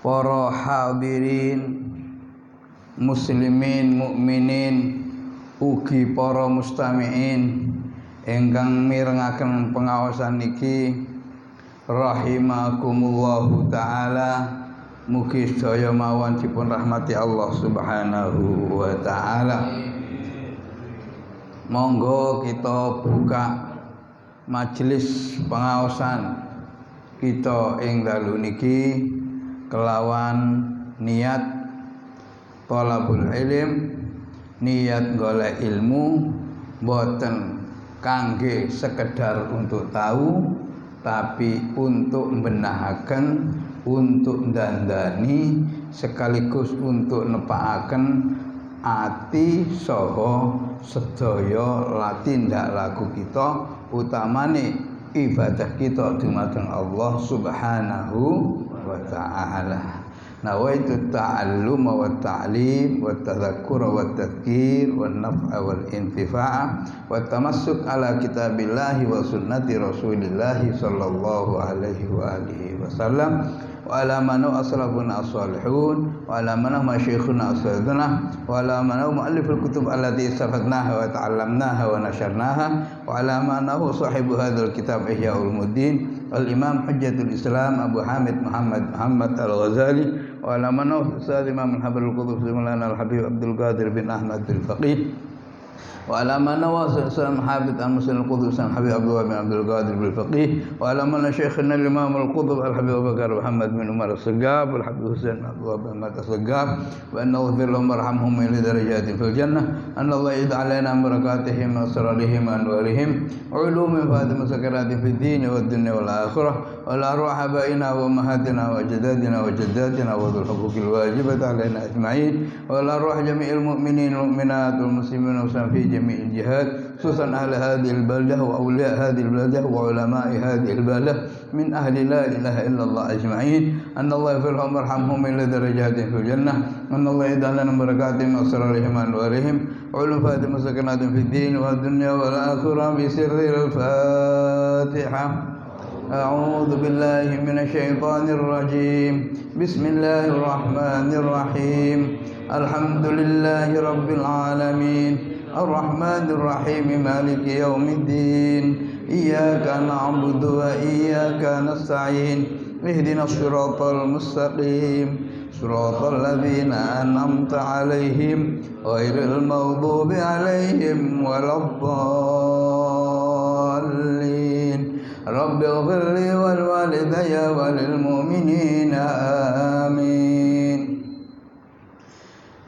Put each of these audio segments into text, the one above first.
para hadirin muslimin mukminin ugi para mustami'in ingkang mirengaken pengaosan niki rahimakumullahu taala. Mugi sedaya mawon dipun rahmati Allah Subhanahu wa taala. Monggo kita buka majelis pengaosan kita ing dalu niki kelawan niat thalabul ilm, niat golek ilmu, boten kangge sekedar untuk tahu, tapi untuk membenahaken, untuk dandani, sekaligus untuk nepakaken ati saha sedaya tindak laku kita, utamane ibadah kita dumateng Allah Subhanahu wa taala. Nawaitu ta'alluma wa ta'lim wa tadhakkura wa tadhkir wa naf'a wal intifa'a wa tamassuk ala kitabillahi wa sunnati rasulillahi sallallahu alaihi wa alihi wasallam wa ala manu aslafuna as-salihun wa ala manu masyikhuna as-sadana wa ala manu mualliful kutub allati istafadnaha wa ta'allamnaha wa nasharnaha wa ala manu sahibu hadzal kitab Ihya Ulumuddin al-Imam Hujjatul Islam Abu Hamid Muhammad Al-Ghazali wa ala manu Ustaz Imam Al-Habrul Qudus Maulana Al-Habib Abdul Qadir bin Ahmad Al-Faqih wa ala mana wasallam Habib Al-Muslim Al-Qudus Al-Habib Abdul bin Abdul Qadir Al-Faqih wa ala mana Syekhna Al-Imam Al-Qudus Al-Habib Abu Bakar Muhammad bin Umar As-Segaf Al-Habib Husain Abdul Muhammad As-Segaf wa annahu firhum warhamhum ila darajatin fil jannah anallahu yaj'alana barakatihim wa asrarihim wa anwarihim ulum fatima sakaratin fid din wa dunya wal akhirah wa la ruha baina wa mahatina wa jadadina wa jaddatina wa dhul huquqil wajibat alaina ajma'in wa la ruha jami'il mu'minin wal mu'minat wal muslimin wa fi جميع الجهات خصوصا أهل هذه البلدة وأولياء هذه البلدة وعلماء هذه البلدة من أهل لا إله إلا الله أجمعين أن الله يغفرهم ويرحمهم إلى درجات في الجنة أن الله يدع لنا بركاتهم وأسرارهم وأنوارهم علوم فاتحة سكنات في الدين والدنيا والآخرة بسر الفاتحة. أعوذ بالله من الشيطان الرجيم بسم الله الرحمن الرحيم الحمد لله رب العالمين الرحمن الرحيم مالك يوم الدين إياك نعبد وإياك نستعين اهدنا الصراط المستقيم صراط الذين أنعمت عليهم غير المغضوب عليهم ولا الضالين رب اغفر لي ولوالدي وللمؤمنين آمين.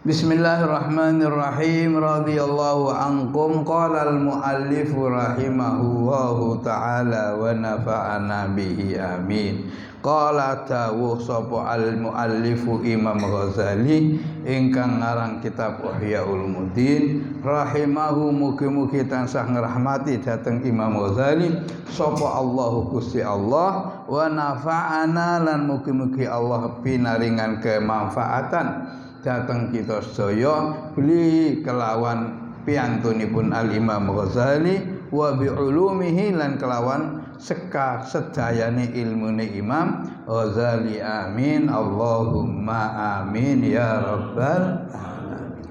Bismillahirrahmanirrahim. Radhiyallahu ankum. Qala al-muallif rahimahullahu ta'ala wa nafa'ana bihi amin. Qala dawuh sapa al-muallifu Imam Ghazali ingkang ngarang kitab Ihya Ulumuddin rahimahu, mugi-mugi tansah ngrahmati dhateng Imam Ghazali sapa Allahu Gusti Allah wa nafa'ana lan mugi-mugi Allah pinaringan kemanfaatan datang kita sedaya beli kelawan piantunipun Al-Imam Ghazali wa bi ulumihi lan kelawan sedayane ilmune Imam Ghazali. Amin Allahumma amin ya rabbal alamin.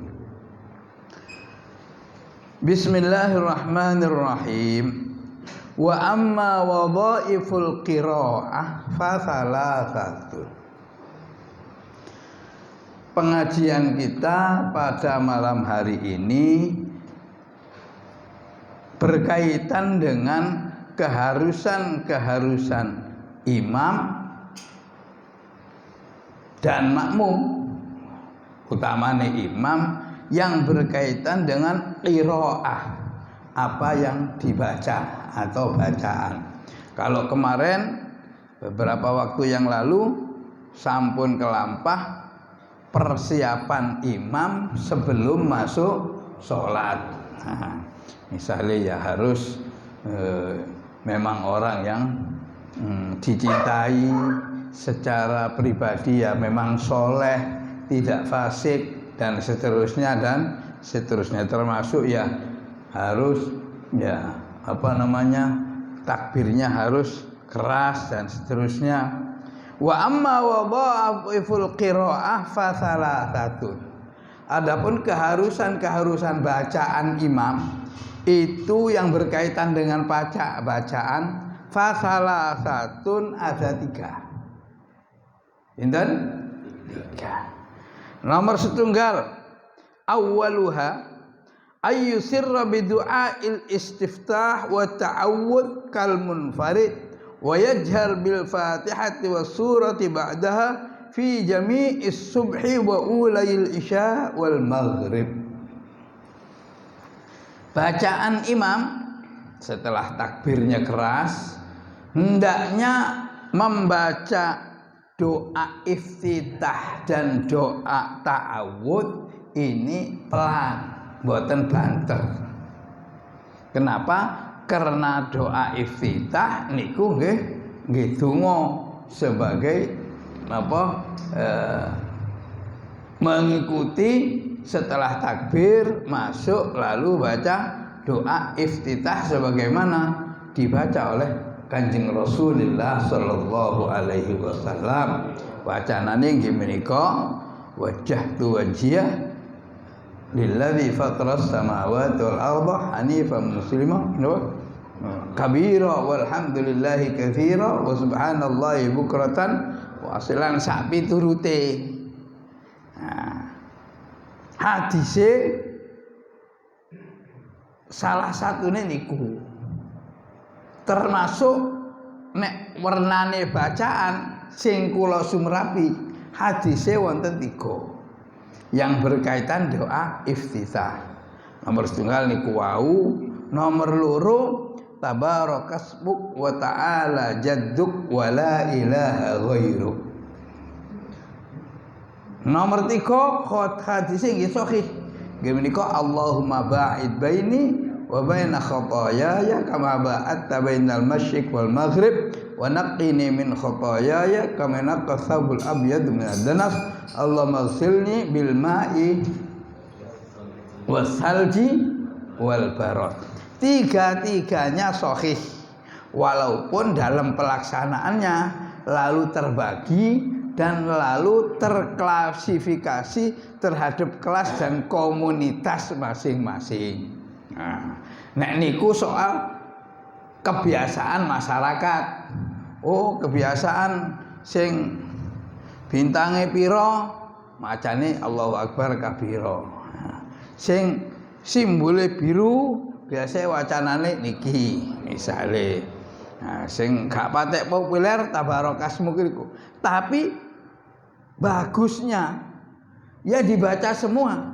Bismillahirrahmanirrahim. Wa amma wadhaiful qiraah fa salasatun. Pengajian kita pada malam hari ini berkaitan dengan keharusan-keharusan imam dan makmum, utamanya imam, yang berkaitan dengan qiraah, apa yang dibaca atau bacaan. Kalau kemarin beberapa waktu yang lalu sampun kelampah persiapan imam sebelum masuk sholat. Nah, misalnya ya harus memang orang yang dicintai secara pribadi, ya memang soleh, tidak fasik dan seterusnya, termasuk ya harus ya takbirnya harus keras dan seterusnya. Wa amma wadha'iful qiraah fa salasatun. Adapun keharusan bacaan imam itu yang berkaitan dengan bacaan fa salasatun ada 3. Pinten? 3. Nomor setunggal awwaluha ayyusirra bidu'ail istiftah wa ta'awud kal munfarid wa yajhar bil fatihati was surati ba'daha fi jami'is subhi wa ulayil isya wal maghrib. Bacaan imam setelah takbirnya keras hendaknya membaca doa iftitah dan doa ta'awud ini pelan, mboten banter. Kenapa? Karena doa iftitah niku nggih donga sebagai mengikuti setelah takbir masuk lalu baca doa iftitah sebagaimana dibaca oleh Kanjeng Rasulullah sallallahu alaihi wasallam. Wacanane nggih menika wajjahtu wajhiyah lilladzi fataras samawati wal arda hanifan musliman kabira walhamdulillahi katsira wa subhanallahi bukratan wasilan sapi turute. Nah, hadise salah satune niku termasuk nek wernane bacaan sing kula sumrapi hadise wonten 3 yang berkaitan doa iftitah. Nomor setunggal niku wau, nomor loro tabarakasmuk wa ta'ala jadduk wa la ilaha ghairuk. Nomor 3 hadis nggih sahih. Nggih menika Allahumma ba'id baini wa baina khataayaya kama ba'adta bainal masyriq wal maghrib wa naqqini min khataayaya kama naqqa thawbul abyad min ad-danas. Allahumma ighsilni bil ma'i was salji wal barad. Tiga-tiganya sahih walaupun dalam pelaksanaannya lalu terbagi dan lalu terklasifikasi terhadap kelas dan komunitas masing-masing. Nah, nek niku soal kebiasaan masyarakat. Oh, kebiasaan sing bintange pira macane Allahu Akbar kabira. Sing simbole biru biasa wacanane niki misale. Nah, sing gak patek populer tabarokasmu iku. Tapi bagusnya ya dibaca semua.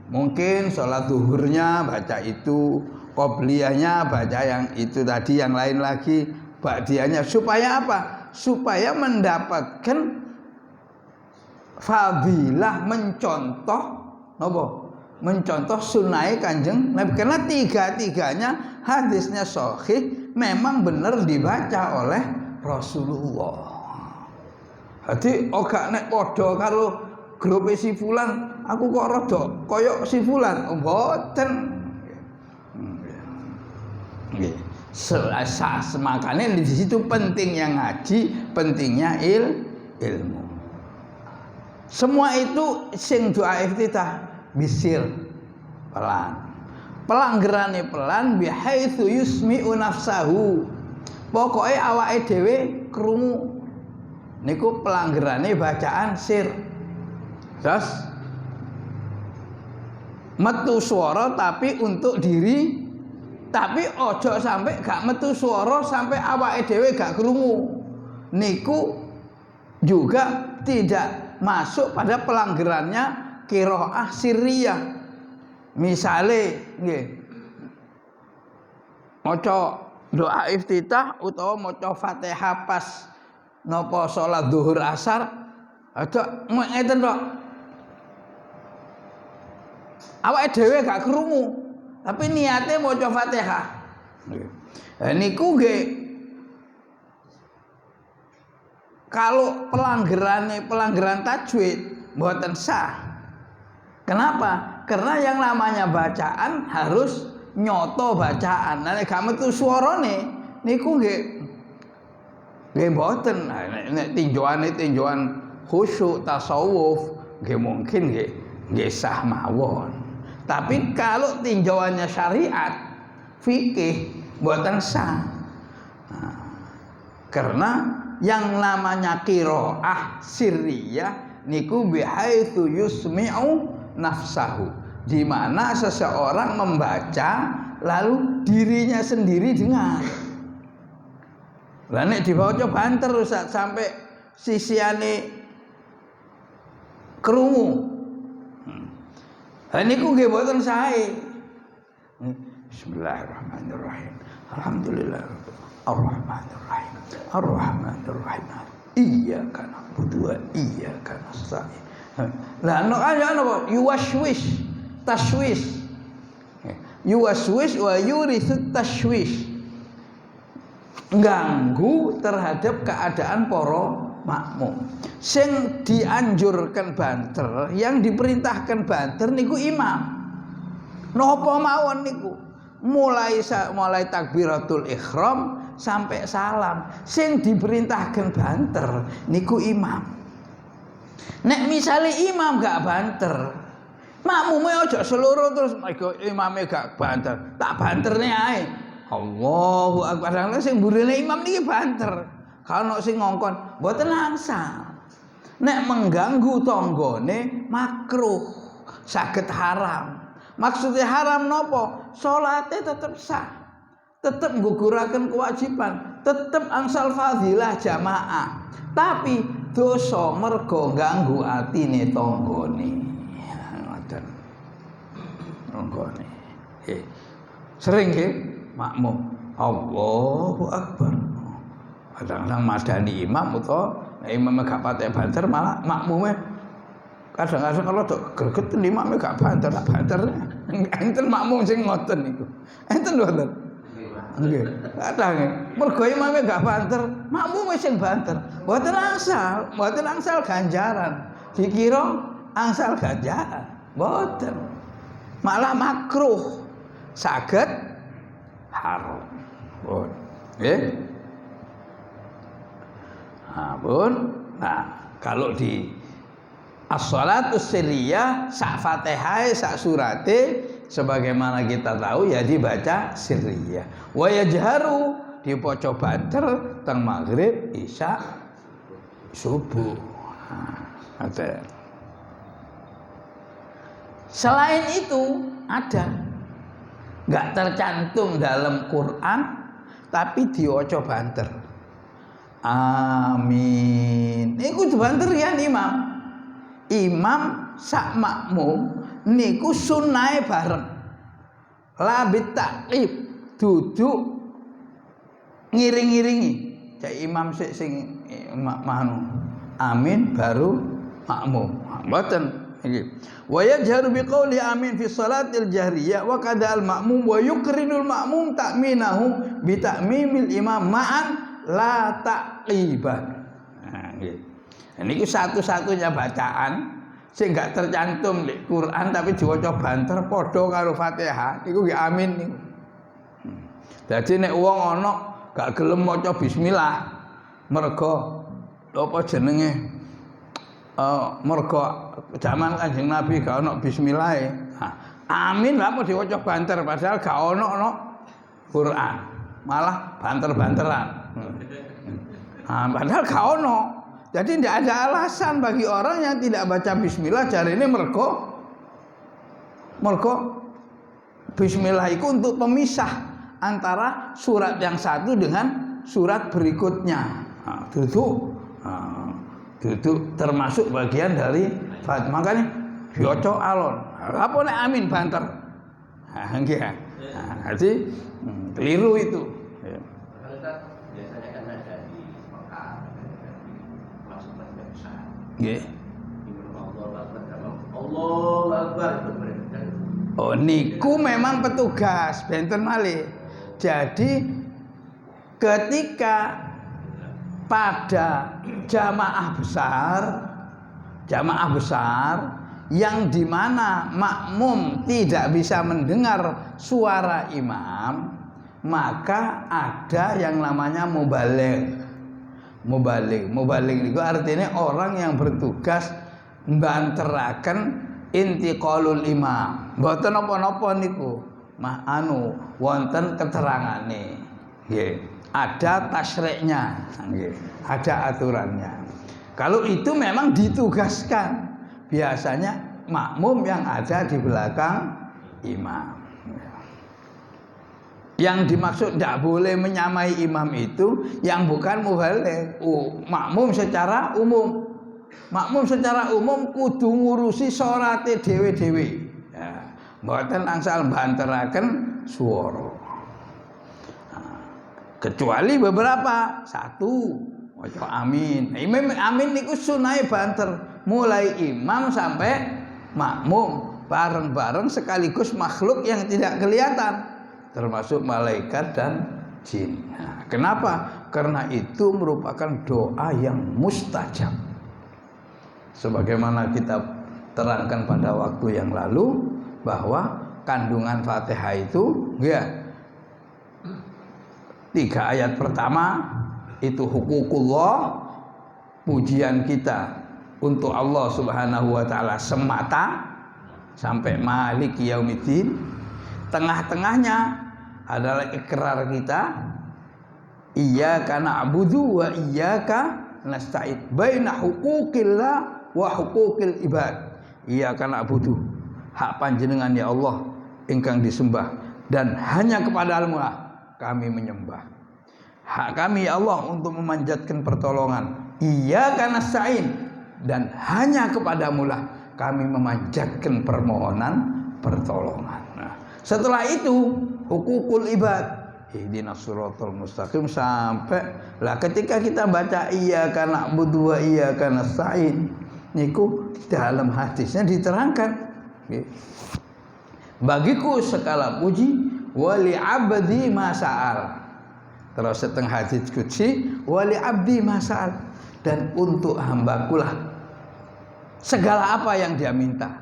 Mungkin sholat zuhurnya baca itu, qobliyahnya baca yang itu tadi, yang lain lagi ba'diyahnya. Supaya apa? Supaya mendapatkan fadilah mencontoh napa? Mencontoh sunai Kanjeng Nabi, karena tiga-tiganya hadisnya sahih memang benar dibaca oleh Rasulullah. Jadi oga nek padha karo grupe si fulan, aku kok rada koyok si fulan, mboten. Nggih. Makanya di situ pentingnya ngaji, pentingnya ilmu. Semua itu sing doa iftitah bisir pelan, pelanggerane pelan bihaitsu yusmi'u nafsahu. Pokoke awake dhewe krungu. Niku pelanggerane bacaan sir. Terus metu swara tapi untuk diri, tapi ojo sampai gak metu swara sampai awake dhewe gak krungu. Niku juga tidak masuk pada pelanggerannya qiraah sirriyah. Misale nggih maca doa iftitah utawa maca Fatihah pas napa salat zuhur asar aja ngeten tok. Awake dhewe gak krungu, tapi niate maca Fatihah. Nggih. Niku nggih kalau pelanggaran tajwid mboten sah. Kenapa? Karena yang namanya bacaan harus nyoto bacaan. Nek gak metu swarane niku nggih Nggih mboten. Nek tinjauan khusyuk tasawuf nggih mungkin nggih sah mawon. Tapi kalau tinjauannya syariat fikih mboten sah. Nah, karena yang namanya qiraah sirriyah niku bihaitsu yusmi'u nafsahu, di mana seseorang membaca lalu dirinya sendiri dengar. Lah nek diwaca banter Ustaz sampai sisiane krungu. Lah niku nggih mboten sae. Bismillahirrahmanirrahim. Alhamdulillah. Ar-Rahmanir-Rahim. Ar-Rahmanir-Rahim. Iyyaka na'budu wa iyyaka nasta'in. Lah ana apa? Yuwaswis, taswis. Yuwaswis wa yurithu taswis. Ganggu terhadap keadaan para makmum. Sing dianjurkan banter, yang diperintahkan banter niku imam. Napa mawon niku? Mulai takbiratul ihram sampai salam. Sing diperintahkan banter niku imam. Nek misale imam gak banter, makmume aja seluruh terus imame gak banter, tak banterne ae. Allahu akbar. Sing burine imam niki banter. Kalau sing ngongkon mboten angsal. Nek mengganggu tanggane makruh, saged haram. Maksudnya haram nopo? Salate tetep sah. Tetep ngguguraken kewajiban, tetep angsal fadilah jamaah. Tapi dosa mergo ganggu atine tanggane. Ngoten. Tanggane. Sering nggih makmum Allahu akbar. Kadang-kadang madani imam utawa imam gak patek banter malah makmume kadang-kadang kalau greget imame gak banter, tak banter. Enten makmum sing ngoten niku. Enten mboten? Nggih. Kadang mergo imame gak banter, makmume sing banter. Mboten angsal ganjaran. Dikira angsal ganjaran. Mboten. Malah makruh. Saged haram. Pun. Nggih. Nah, kalau di as-shalatus sirriyah sak Fatihah sak surate sebagaimana kita tahu ya dibaca sirriyah. Wa yajharu dipoco banter teng maghrib, isya, subuh. Nah, selain itu ada enggak tercantum dalam Quran tapi diwaca banter. Amin. Niku banter ya imam. Imam sak makmum niku sunnahe bareng. La bitaqib, duduk ngiring-ngiringi. Cek imam sing manu. Amin baru makmum. Mboten iki. Wa yajharu biqauli amin fi salatil jahriyah wa kadal makmum wa yukrinul makmum ta'minahu bi ta'mimil imam ma'an la taqiban. Nah, nggih. Niki satu-satunya bacaan sing gak tercantum di Quran tapi diwaca banter padha karo Fatihah niku nggih amin niku. Dadi nek wong ana gak gelem maca bismillah mergo apa jenenge mergo zaman Kanjeng Nabi gak ana bismillah. Amin lha mau diwaca banter padahal gak ana Quran. Malah banter-banteran. Padahal gak ono. Jadi tidak ada alasan bagi orang yang tidak baca bismillah jarine mergo bismillah itu untuk pemisah antara surat yang satu dengan surat berikutnya. Duduk termasuk bagian dari Fatihah. Makanya diwaca alon. Apa nek amin banter? Nggih. Jadi keliru itu. Biasanya kan ada di Mekah, langsung baca besar. Nggih. Allahu Akbar itu mereka. Oh niku memang petugas benten malih. Jadi ketika pada jamaah besar yang dimana makmum tidak bisa mendengar suara imam, maka ada yang namanya mubaligh. Mubalik niku artinya orang yang bertugas mbanteraken intiqalul imam. Mboten napa-napa niku. Mah wonten keterangane. Nggih. Ada tasyriknya, nggih. Ada aturannya. Kalau itu memang ditugaskan. Biasanya makmum yang ada di belakang imam. Yang dimaksud tidak boleh menyamai imam itu yang bukan mubalik. Makmum secara umum. Makmum secara umum kudu ngurusi sholate dhewe-dhewe. Ya, mboten angsal banteraken swara. Kecuali beberapa. Satu, maca amin. Amin niku sunahe banter. Mulai imam sampai makmum bareng-bareng sekaligus makhluk yang tidak kelihatan. Termasuk malaikat dan jin. Nah, kenapa? Karena itu merupakan doa yang mustajab. Sebagaimana kita terangkan pada waktu yang lalu bahwa kandungan Fatihah itu ya 3 ayat pertama itu hukukullah, pujian kita untuk Allah Subhanahu wa taala semata sampai maliki yaumiddin. Tengah-tengahnya adalah ikrar kita iyyaka na'budu wa iyyaka nasta'in, baina huquqillah wa huquqil ibad. Iyyaka na'budu, hak panjenengan ya Allah ingkang disembah, dan hanya kepadamu lah kami menyembah. Hak kami ya Allah untuk memanjatkan pertolongan. Iyyaka nasta'in, dan hanya kepadamu lah kami memanjatkan permohonan pertolongan. Nah, setelah itu hukukul ibad, ihdinas siratal mustaqim, sampai lah ketika kita baca iyyaka na'budu wa iyyaka nasta'in niku dalam hadisnya diterangkan bagiku segala puji wali abdi masa'al. Terus setengah hadis qudsi wali abdi masa'al, dan untuk hambakulah segala apa yang dia minta.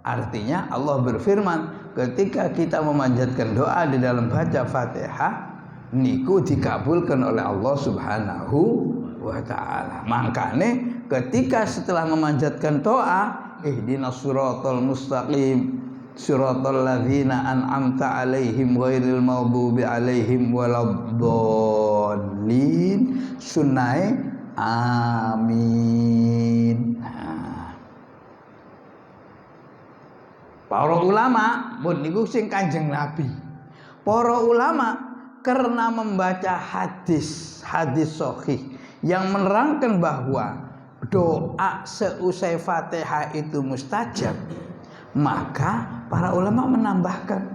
Artinya Allah berfirman ketika kita memanjatkan doa di dalam baca Fatihah niku dikabulkan oleh Allah Subhanahu wa taala. Makanya ketika setelah memanjatkan doa ihdinas siratal mustaqim siratal ladzina an'amta 'alaihim ghairil maghdubi 'alaihim waladdallin, sunnah amin. Para ulama pun niku sing Kanjeng Nabi. Para ulama karena membaca hadis sahih yang menerangkan bahwa doa seusai Fatihah itu mustajab, maka para ulama menambahkan,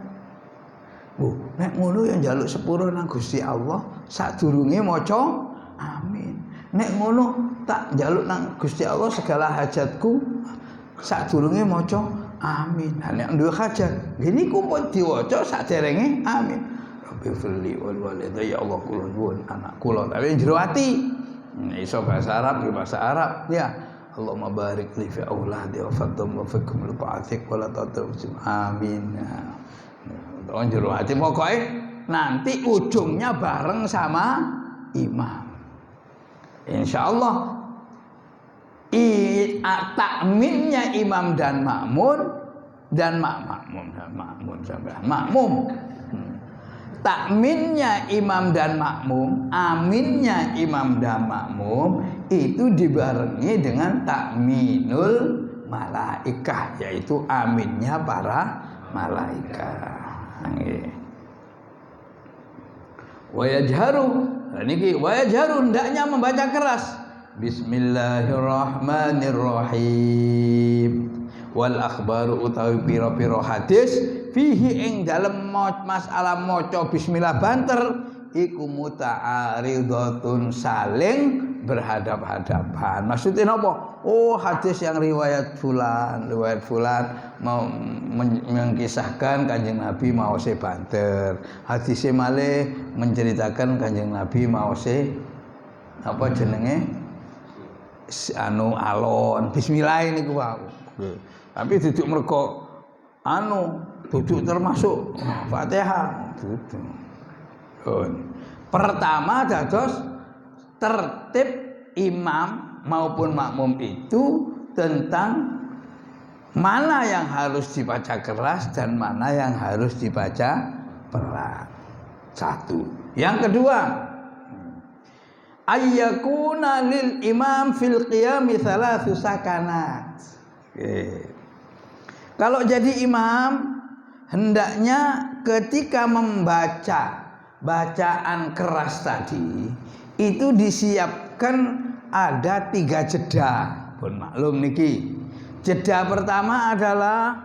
nek ngono yang njaluk sepuro nang Gusti Allah sadurunge maca amin. Nek ngono tak njaluk nang Gusti Allah segala hajatku sadurunge maca amin. Nek duwe hajat gini ku pun diwaca saderenge amin. Rabbi firli wal walidayya, ya Allah kula nuwun anak kula tapi jero ati. Iso bahasa Arab, bahasa Arab ya. Allahumma barik li fi auladi wa faddhum wa fikum li ta'atik wa la ta'tum amin. Nah, jero ati pokoke nanti ujungnya bareng sama imam. Insyaallah takminnya imam dan makmum takminnya imam dan makmum, aminnya imam dan makmum itu dibarengi dengan takminul malaikah, yaitu aminnya para malaikat. Wa yajharu, niki wa yajharu hendaknya membaca keras. Bismillahirrahmanirrahim. Wal akhbaru utawi pira-pira hadis fihi ing dalem masalah maca bismillah banter iku muta'aridatun, saling berhadap-hadapan. Maksudnya apa? Oh, hadis yang riwayat fulan mau mengisahkan Kanjeng Nabi mau se banter. Hadis malih menceritakan Kanjeng Nabi mau se apa jenenge alon bismillah niku wae. Tapi duduk mergo duduk termasuk Fatihah duduk. Pertama dados tertib imam maupun makmum itu tentang mana yang harus dibaca keras dan mana yang harus dibaca pelan. Satu. Yang kedua, ayyakuna lil imam fil qiyami thalathu sakanat. Kalau jadi imam, hendaknya ketika membaca bacaan keras tadi itu disiapkan ada 3 jeda. Pun maklum niki. Jeda pertama adalah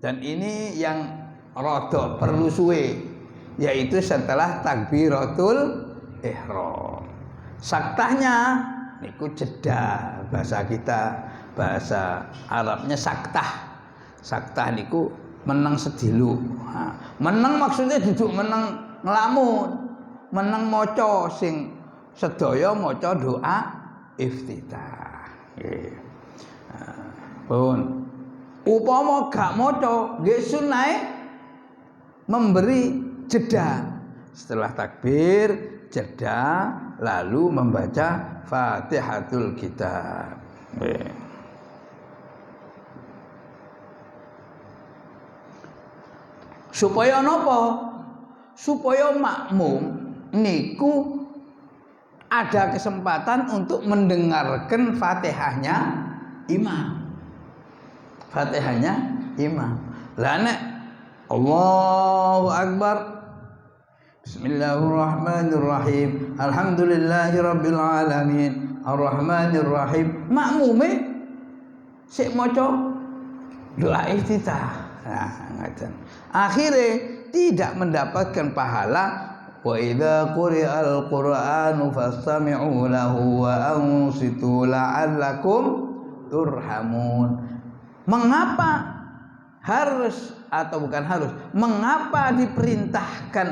dan ini yang rada perlu suwe, yaitu setelah takbiratul ihram. Saktahnya niku jeda, bahasa kita, bahasa Arabnya saktah. Saktah niku meneng sedilu. Meneng maksudnya duduk meneng ngelamun, meneng maca sing sedaya maca doa iftitah. Pun upama gak maca nggih sunnahe memberi jeda. Setelah takbir jeda lalu membaca Fatihatul Kitab. Supaya napa? Supaya makmum niku ada kesempatan untuk mendengarkan Fatihahnya imam. Fatihahnya imam. Lah nek Allahu Akbar, Bismillahirrahmanirrahim, Alhamdulillahirabbil alamin, Arrahmanirrahim, makmume sik maca doa iftitah. Nah, ngaten. Akhirnya tidak mendapatkan pahala wa idza quri'al qur'anu fastami'u lahu wa ansitu la'allakum turhamun. Mengapa harus atau bukan harus? Mengapa diperintahkan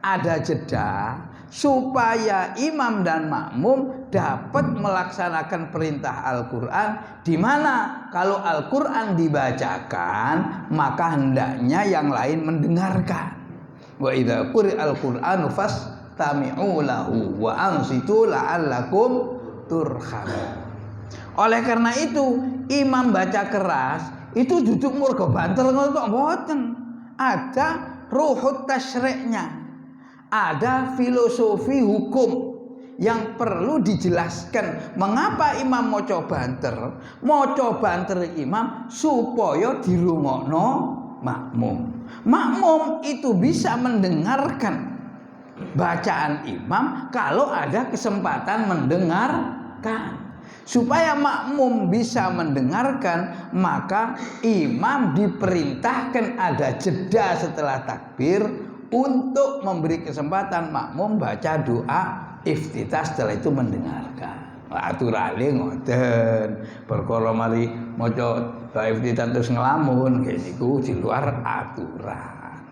ada jeda? Supaya imam dan makmum dapat melaksanakan perintah Al-Qur'an, di mana kalau Al-Qur'an dibacakan maka hendaknya yang lain mendengarkan. Wa idza quri'al qur'anu fastami'u lahu wa ansitu la'allakum turhamun. Oleh karena itu imam baca keras itu duduk murga banter ngono tok mboten. Ada ruhut tasyri'nya. Ada filosofi hukum yang perlu dijelaskan. Mengapa imam maca banter? Maca banter imam supaya dirungokno makmum. Makmum itu bisa mendengarkan bacaan imam kalau ada kesempatan mendengarkan. Supaya makmum bisa mendengarkan, maka imam diperintahkan ada jeda setelah takbir untuk memberi kesempatan makmum baca doa iftitah, setelah itu mendengarkan. Aturane ngoten. Perkara mari maca doa iftitah terus ngelamun nggih niku di luar aturan.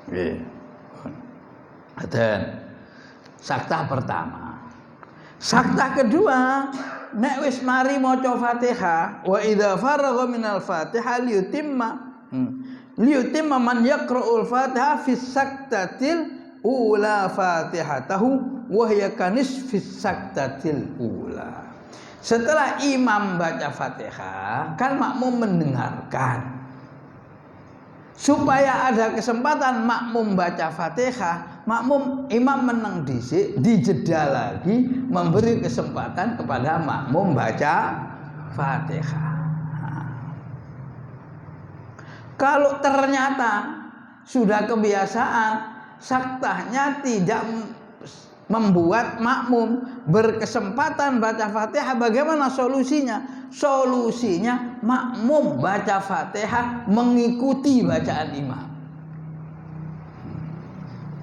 Nggih. Ngoten. Saktah pertama. Saktah kedua, nek wis mari maca Fatihah, wa idza faragha minal Fatihah liyutimma man yaqra'ul Fatihah fi saktatil ula Fatihatahu wa hiya kanisfis saktatil ula. Setelah imam baca Fatihah, kan makmum mendengarkan. Supaya ada kesempatan makmum baca Fatihah, imam menang dhisik, dijeda lagi memberi kesempatan kepada makmum baca Fatihah. Kalau ternyata sudah kebiasaan, saktahnya tidak membuat makmum berkesempatan baca Fatihah, bagaimana solusinya? Solusinya makmum baca Fatihah mengikuti bacaan imam.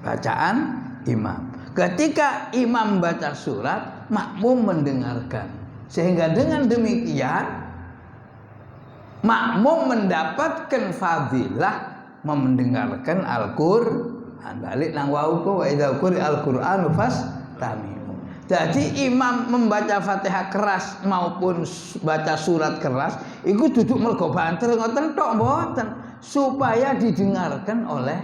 Bacaan imam. Ketika imam baca surat, makmum mendengarkan. Sehingga dengan demikian makmum mendapatkan fadilah mendengarkan Al-Qur'an. Balik nang wau wa idza quri'al Qur'anu fastami'u. Jadi imam membaca Fatihah keras maupun baca surat keras iku duduk mergo banter ngoten tok mboten, supaya didengarkan oleh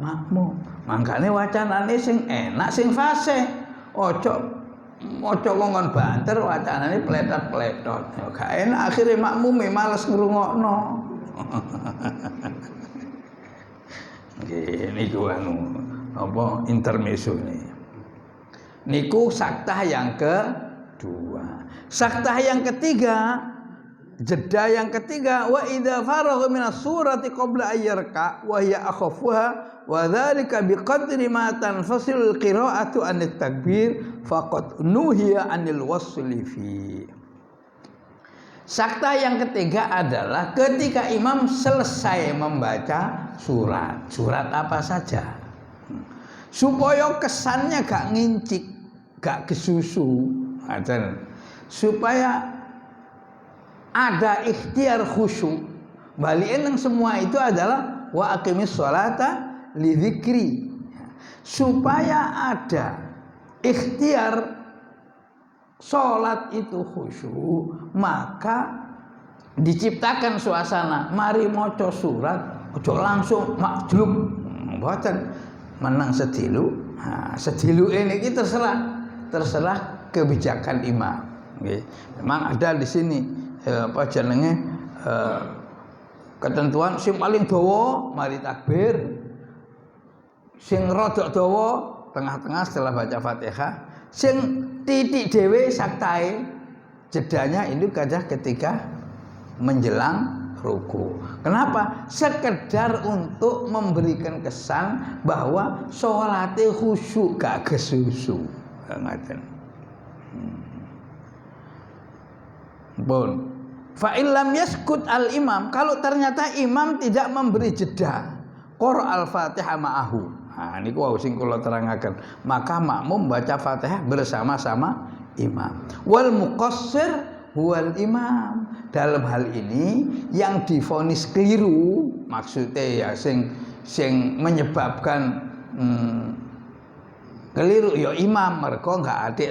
makmum. Mangkane wacanane sing enak sing fasih. Ojo maca kongkon banter wacanane pletot-pletot. Gak enak akhire makmume males ngrungokno. Nggih niku apa intermezzo ini. Niku saktah yang kedua. Saktah yang ketiga, jeda yang ketiga, wa idza faragha minas surati qabla ayyarka wa hiya akhafuha wa dzalika biqadri ma tanfasil qira'atu anit takbir faqad nuhiya anil wasli fi. Sakta yang ketiga adalah ketika imam selesai membaca surat apa saja, supaya kesannya gak ngincik, gak kesusu, supaya ada ikhtiar khusyuk. Balikin yang semua itu adalah wa aqimis sholata li dzikri, supaya ada ikhtiar sholat itu khusyuk, maka diciptakan suasana. Mari maca surat, ojo langsung makjlub, mboten menang sedilu. Nah, sedilu ini terserah kebijakan imam. Okay. Memang ada di sini apa jenenge ketentuan sing paling dawa mari takbir, sing rodok dawa tengah-tengah setelah baca Fatihah, sing titik dhewe saktae jedanya itu kadah ketika menjelang ruku. Kenapa? Sekedar untuk memberikan kesan bahwa sholatnya khusyuk gak kesusu. Ngaten. Bon. Fa illam yaskut al imam, kalau ternyata imam tidak memberi jeda, qara al Fatihah ma'ahu. Nah, ini ku sing kula terangaken. Maka makmum baca Fatihah bersama-sama imam. Wal muqassir huwal imam. Dalam hal ini yang divonis keliru, maksudnya ya sing menyebabkan keliru ya imam, mergo enggak ada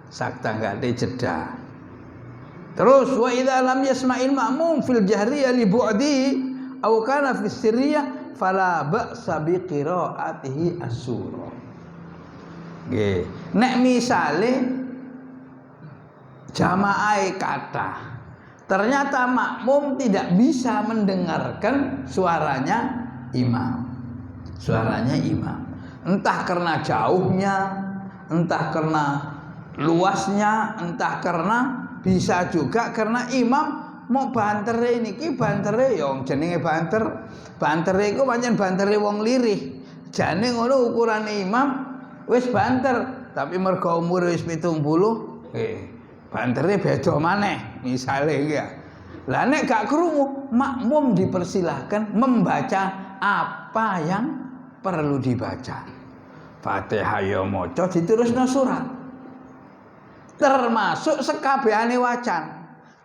sakta, enggak ada jeda. Terus wa idza lam yasma'il ma'mum fil jahriyah li bu'di aw kana fi sirriyah fala ba'sa bi qiraatihi as-surah. Nggih. Nek misale jamaah kathah, ternyata makmum tidak bisa mendengarkan suaranya imam. Suaranya imam. Entah karena jauhnya, entah karena luasnya, entah karena bisa juga karena imam mau bantere niki bantere yo jenenge banter. Bantere iku pancen bantere wong lirih. Jane ngono ukurane imam wis banter, tapi mergo umur wis 70, bantere beda maneh misale iki ya. Lah nek gak krungu, makmum dipersilahkan membaca apa yang perlu dibaca. Fatihah ya maca diterusno surat. Termasuk sekabehane wacan,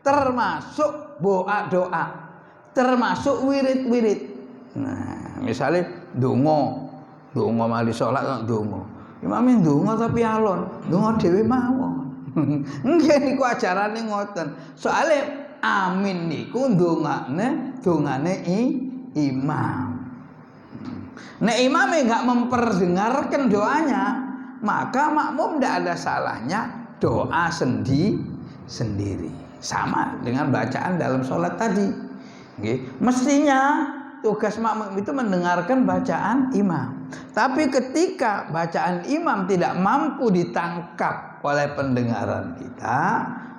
termasuk doa, termasuk wirid-wirid. Nah, misalnya donga mari salat donga. Imame donga tapi alon, donga dhewe mawon. Nggih niku ajarane ngoten. Soale amin niku dongane imam. Nek imame enggak memperdengarkan doanya, maka makmum tidak ada salahnya doa sendiri. Sama dengan bacaan dalam sholat tadi. Mestinya tugas makmum itu mendengarkan bacaan imam. Tapi ketika bacaan imam tidak mampu ditangkap oleh pendengaran kita,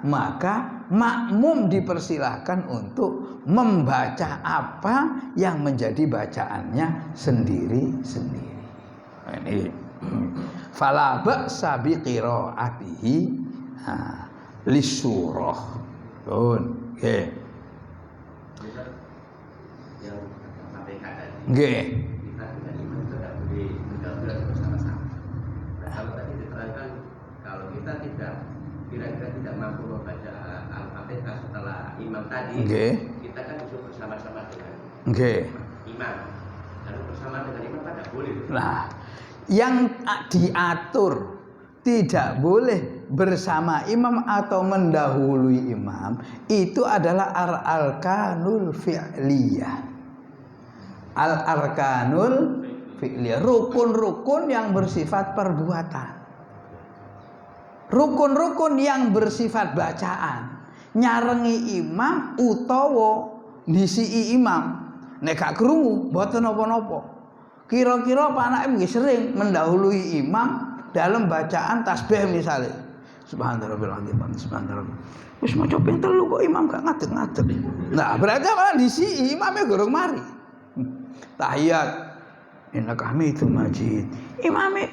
maka makmum dipersilahkan untuk membaca apa yang menjadi bacaannya sendiri-sendiri. Ini fala ba'sa bi qiraatihi lisurah. Nggih. Yang Fatihah tadi. Nggih. Kita dengan imam itu tidak boleh menggabung bersama-sama. Nah, kalau tadi diterangkan kalau kita kira-kira tidak mampu membaca Al-Fatihah setelah imam tadi, kita kan disuruh bersama-sama dengan imam. Dan bersama dengan imam kan tidak boleh. Nah, yang diatur tidak boleh bersama imam atau mendahului imam itu adalah al-arkanul fi'liyah. Al-arkanul fi'liyah, rukun-rukun yang bersifat perbuatan. rukun-rukun yang bersifat bacaan nyarengi imam utawa ndisiki imam nek gak krungu mboten napa-napa. Kira-kira panake nggih sering mendahului imam dalam bacaan tasbih misalnya. Subhanallah, subhanallah. Wis maca ping 3 kok imam gak ngadeg-ngadeg. Nah, berarti malah ndisiki imame gorong mari. Tahiyat innaka hamidum majid. Imame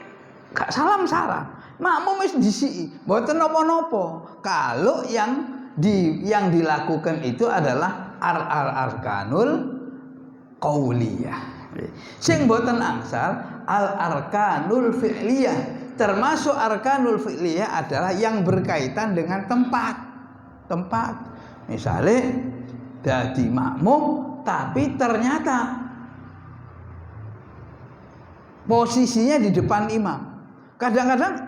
gak salam-salam. Makmum wis ndisiki, mboten napa-napa. Kalau yang dilakukan itu adalah arkanul qauliyah. Sing mboten angsal arkanul fi'liyah. Termasuk arkanul fi'liyah adalah yang berkaitan dengan tempat. Misalnya dadi makmum tapi ternyata posisinya di depan imam. Kadang-kadang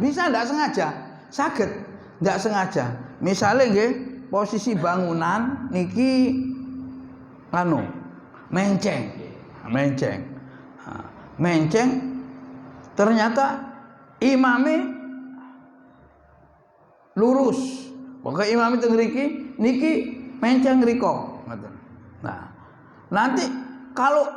bisa tidak sengaja, saged tidak sengaja. Misalnya nggih, posisi bangunan niki menceng. Ternyata imame lurus. Pokoke imame teng mriki niki menceng riko. Nah, nanti kalau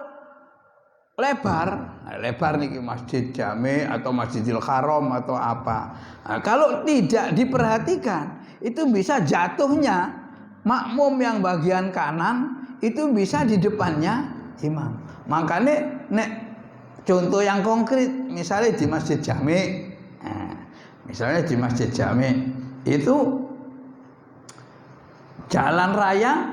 lebar niki Masjid Jami atau Masjidil Haram atau apa. Nah, kalau tidak diperhatikan itu bisa jatuhnya makmum yang bagian kanan itu bisa di depannya imam. Makanya nek contoh yang konkret misalnya di Masjid Jami. Misalnya di Masjid Jami itu jalan raya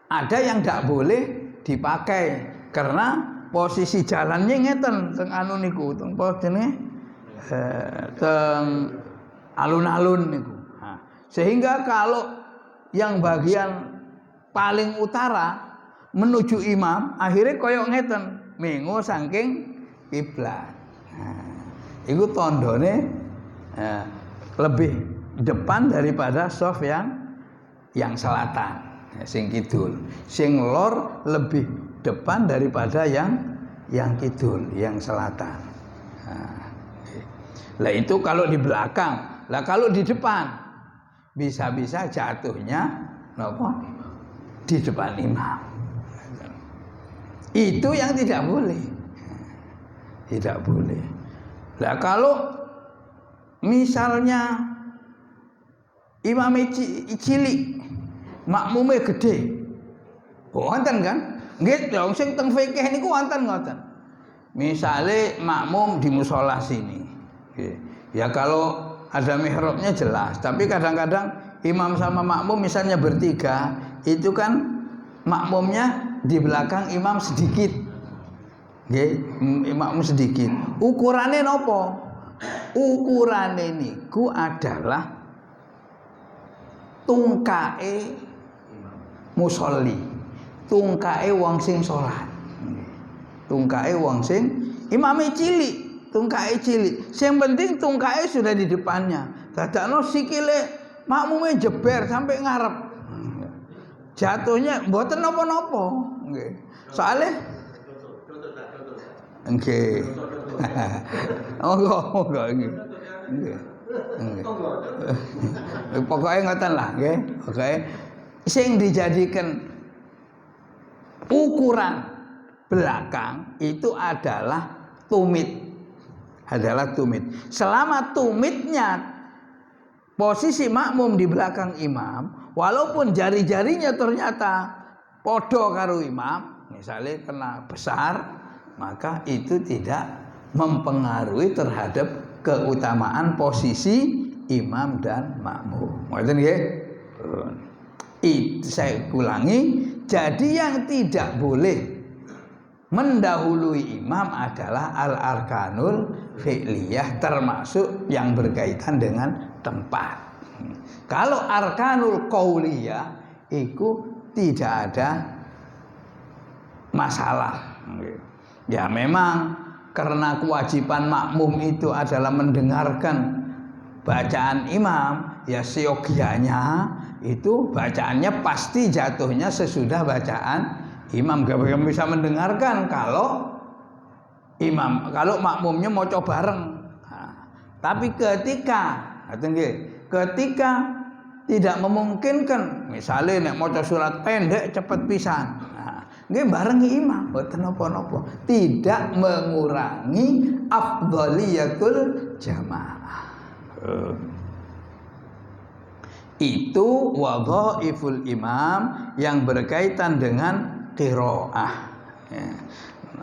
ada yang tidak boleh dipakai karena posisi jalannya ngeten teng anu niku teng alun-alun niku. Nah, sehingga kalau yang bagian paling utara menuju imam akhirnya koyok ngeten mengo saking kiblat. Nah, iku tandane lebih depan daripada shaf yang selatan, sing kidul. Sing lor lebih depan daripada yang kidul, yang selatan. Lah itu kalau di belakang. Lah kalau di depan bisa-bisa jatuhnya napa? Di depan imam. Itu yang tidak boleh. Tidak boleh. Lah kalau misalnya imame cilik, makmume gede. Wonten kan? Nggih, dong sing teng fikih niku wonten ngoten. Misale makmum di mushola sini. Ya kalau ada mihrabnya jelas, tapi kadang-kadang imam sama makmum misalnya bertiga, itu kan makmumnya di belakang imam sedikit. Nggih, makmum sedikit. Ukurane nopo? Ukurane niku adalah tungkae musolli, tungkae wong sing salat. Tungkae wong sing imame cilik, tungkae cilik. Sing penting tungkae sudah di depannya. Dadakno sikile makmume jeber sampai ngarep. Jatuhnya mboten napa-napa, nggih. Soale nggih. Monggo nggih. Nggih. Pokoknya ngoten lah, nggih. Oke. Sing dijadikan ukuran belakang itu adalah tumit. Selama tumitnya posisi makmum di belakang imam, walaupun jari-jarinya ternyata podo karo imam, misalnya kena besar, maka itu tidak mempengaruhi terhadap keutamaan posisi imam dan makmum. Ngoten nggih? Itu saya ulangi, jadi yang tidak boleh mendahului imam adalah al-arkanul fi'liyah, termasuk yang berkaitan dengan tempat. Kalau arkanul qauliyah itu tidak ada masalah. Ya memang karena kewajiban makmum itu adalah mendengarkan bacaan imam, ya seyogianya itu bacaannya pasti jatuhnya sesudah bacaan imam. Gak bisa mendengarkan kalau makmumnya mau coba bareng. Nah, Tapi ketika tidak memungkinkan, misalnya nek maca surat pendek cepet pisan, nggih barengi imam, mboten napa-napa. Tidak mengurangi afdhaliyatul jamaah. Itu wadhaiful imam yang berkaitan dengan qiraah.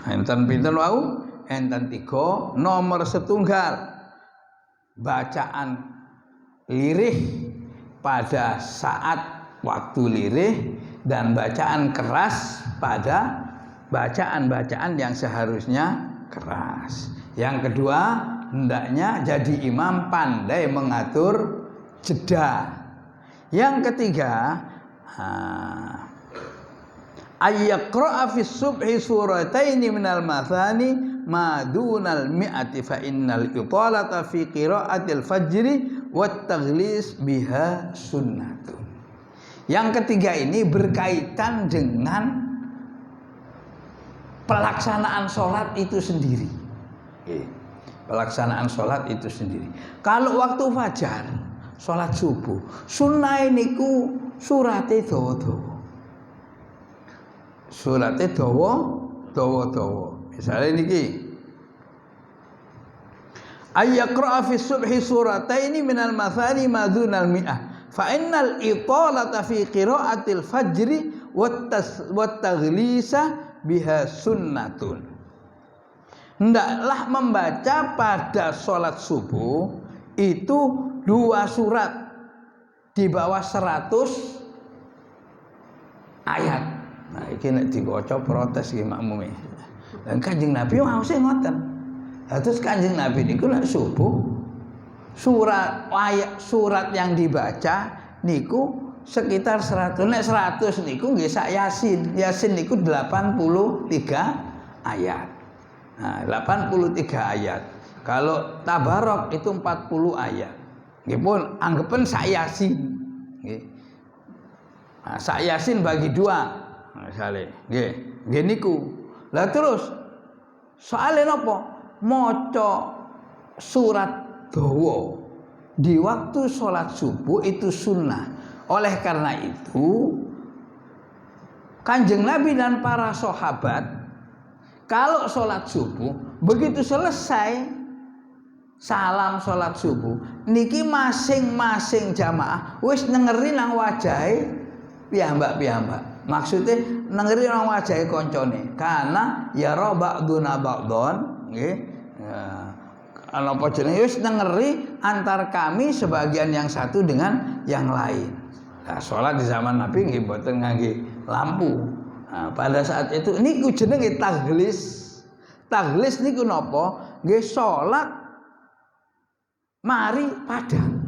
Enten pinten wau? Enten 3. Nomor setunggal, bacaan lirih pada saat waktu lirih dan bacaan keras pada bacaan-bacaan yang seharusnya keras. Yang kedua, hendaknya jadi imam pandai mengatur jeda. Yang ketiga, ayyaqra'a fi subhi surataini minal mathani ma dunal mi'ati fa innal italata fi qira'atil fajri wat taghlis biha sunnatun. Yang ketiga ini berkaitan dengan pelaksanaan sholat itu sendiri. Pelaksanaan sholat itu sendiri. Kalau waktu fajar, sholat subuh, sunnah niku surate dawa-dawa. Surate dawa-dawa. Misalnya niki, ayyaqra'a fi subhi surataini minal mathani madunal mi'ah fa innal italata fi qira'atil fajri wat taghlisa biha sunnatun. Hendaklah membaca pada sholat subuh itu 2 surat di bawah 100 ayat. Nah iki nek diwaca protes iki makmume. Dan Kanjeng Nabi mau sing ngoten. Terus Kanjeng Nabi niku nek subuh surat yang dibaca niku sekitar 100. Nek 100 niku nggih sak Yasin. Yasin niku 83 ayat. Nah, 83 ayat. Kalau Tabarok itu 40 ayat. Nggih pun anggapen sak Yasin. Nggih. Nah, sak Yasin bagi 2. Misale, nggih niku. Lah terus soalnya napa? Maca surat dawa di waktu sholat subuh itu sunnah. Oleh karena itu Kanjeng Nabi dan para sahabat kalau sholat subuh begitu selesai salam sholat subuh niki masing-masing jamaah wis nengeri nang wajahe piyambak-piyambak. Maksudnya nengeri nang wajahe koncone karena ya ra ba'duna ba'don nggih. Apa jenenge wis nengeri antar kami sebagian yang satu dengan yang lain. Nah, sholat di zaman Nabi nggih mboten ngangge lampu. Nah, pada saat itu niku jenenge taghlis. Taghlis niku napa? Nggih sholat mari padang.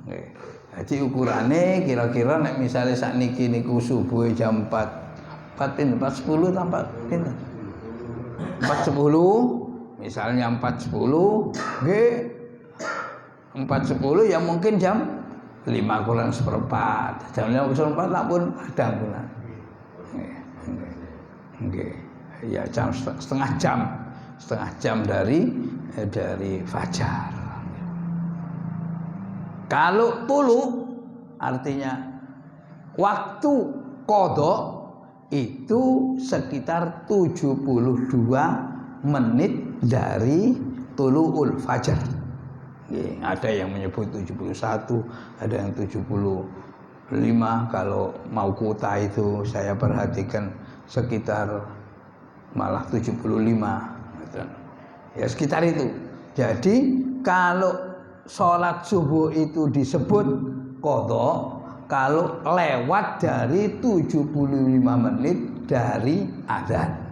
Nggih. Jadi ukurane kira-kira nek misale sakniki niku subuh jam 4:10 tambah pinten? 4:10 misalnya 4:10 nggih 4:10 ya mungkin jam 5:04 jam 5:04 lah pun padang pun nggih ya jam setengah jam dari fajar. Kalau tulu artinya waktu qadha itu sekitar 72 menit dari tulu'ul fajar. Ada yang menyebut 71, ada yang 75. Kalau mau kuta itu saya perhatikan sekitar malah 75. Ya sekitar itu. Jadi kalau sholat subuh itu disebut qadha kalau lewat dari 75 menit dari adzan.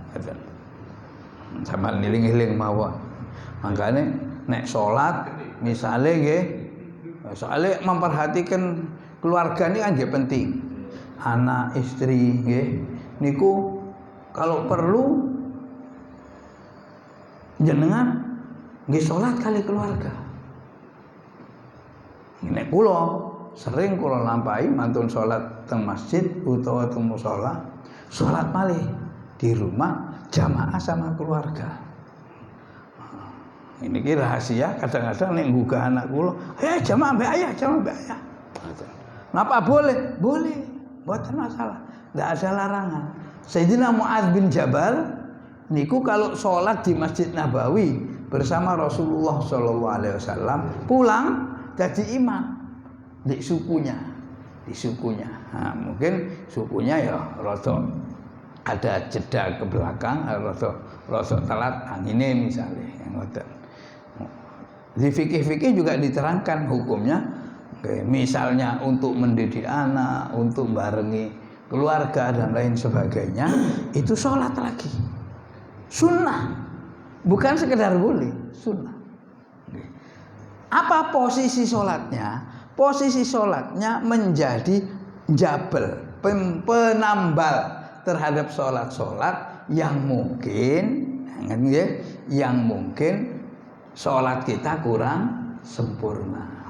Sama niling-niling mawon. Makanya nek sholat misalnya nggih, soalnya memperhatikan keluarga ini kan nggih penting. Anak, istri nggih niku kalau perlu jenengan nggih sholat kali keluarga. Nek kula sering kula lampahi mantun sholat teng masjid utawa teng musala, sholat malih di rumah jamaah sama keluarga. Ini rahasia, kadang-kadang nek nggugah anak kula, jamaah mbek ayah, jamaah mbek ayah. Napa boleh? Boleh. Mboten masalah. Enggak ada larangan. Sayyidina Mu'adz bin Jabal niku kalau sholat di Masjid Nabawi bersama Rasulullah sallallahu alaihi wasallam, pulang jadi imam di sukunya. Nah, mungkin sukunya ya rada ada jeda ke belakang, rada telat angine misalnya yang ngoten. Di fikih-fikih juga diterangkan hukumnya. Misalnya untuk mendidik anak, untuk barengi keluarga dan lain sebagainya, itu sholat lagi. Sunnah, bukan sekedar boleh, sunnah. Apa posisi sholatnya? Posisi sholatnya menjadi jabal, penambal terhadap sholat-sholat yang mungkin sholat kita kurang sempurna.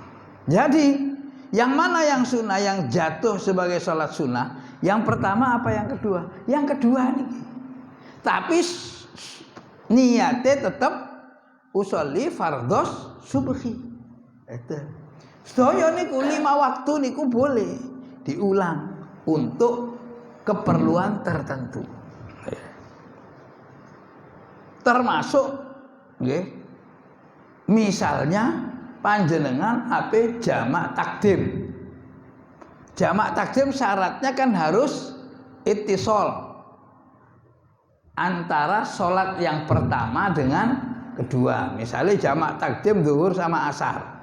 Jadi yang mana yang sunnah, yang jatuh sebagai sholat sunnah? Yang pertama apa yang kedua? Yang kedua nih. Tapi niatnya tetap usolli fardhos subhi. Itu. Sedaya niku 5 waktu niku boleh diulang untuk keperluan tertentu. Termasuk nggih. Misalnya panjenengan ape jamak takdim. Jamak takdim syaratnya kan harus ittisal antara sholat yang pertama dengan kedua. Misalnya jamak takdim zuhur sama asar.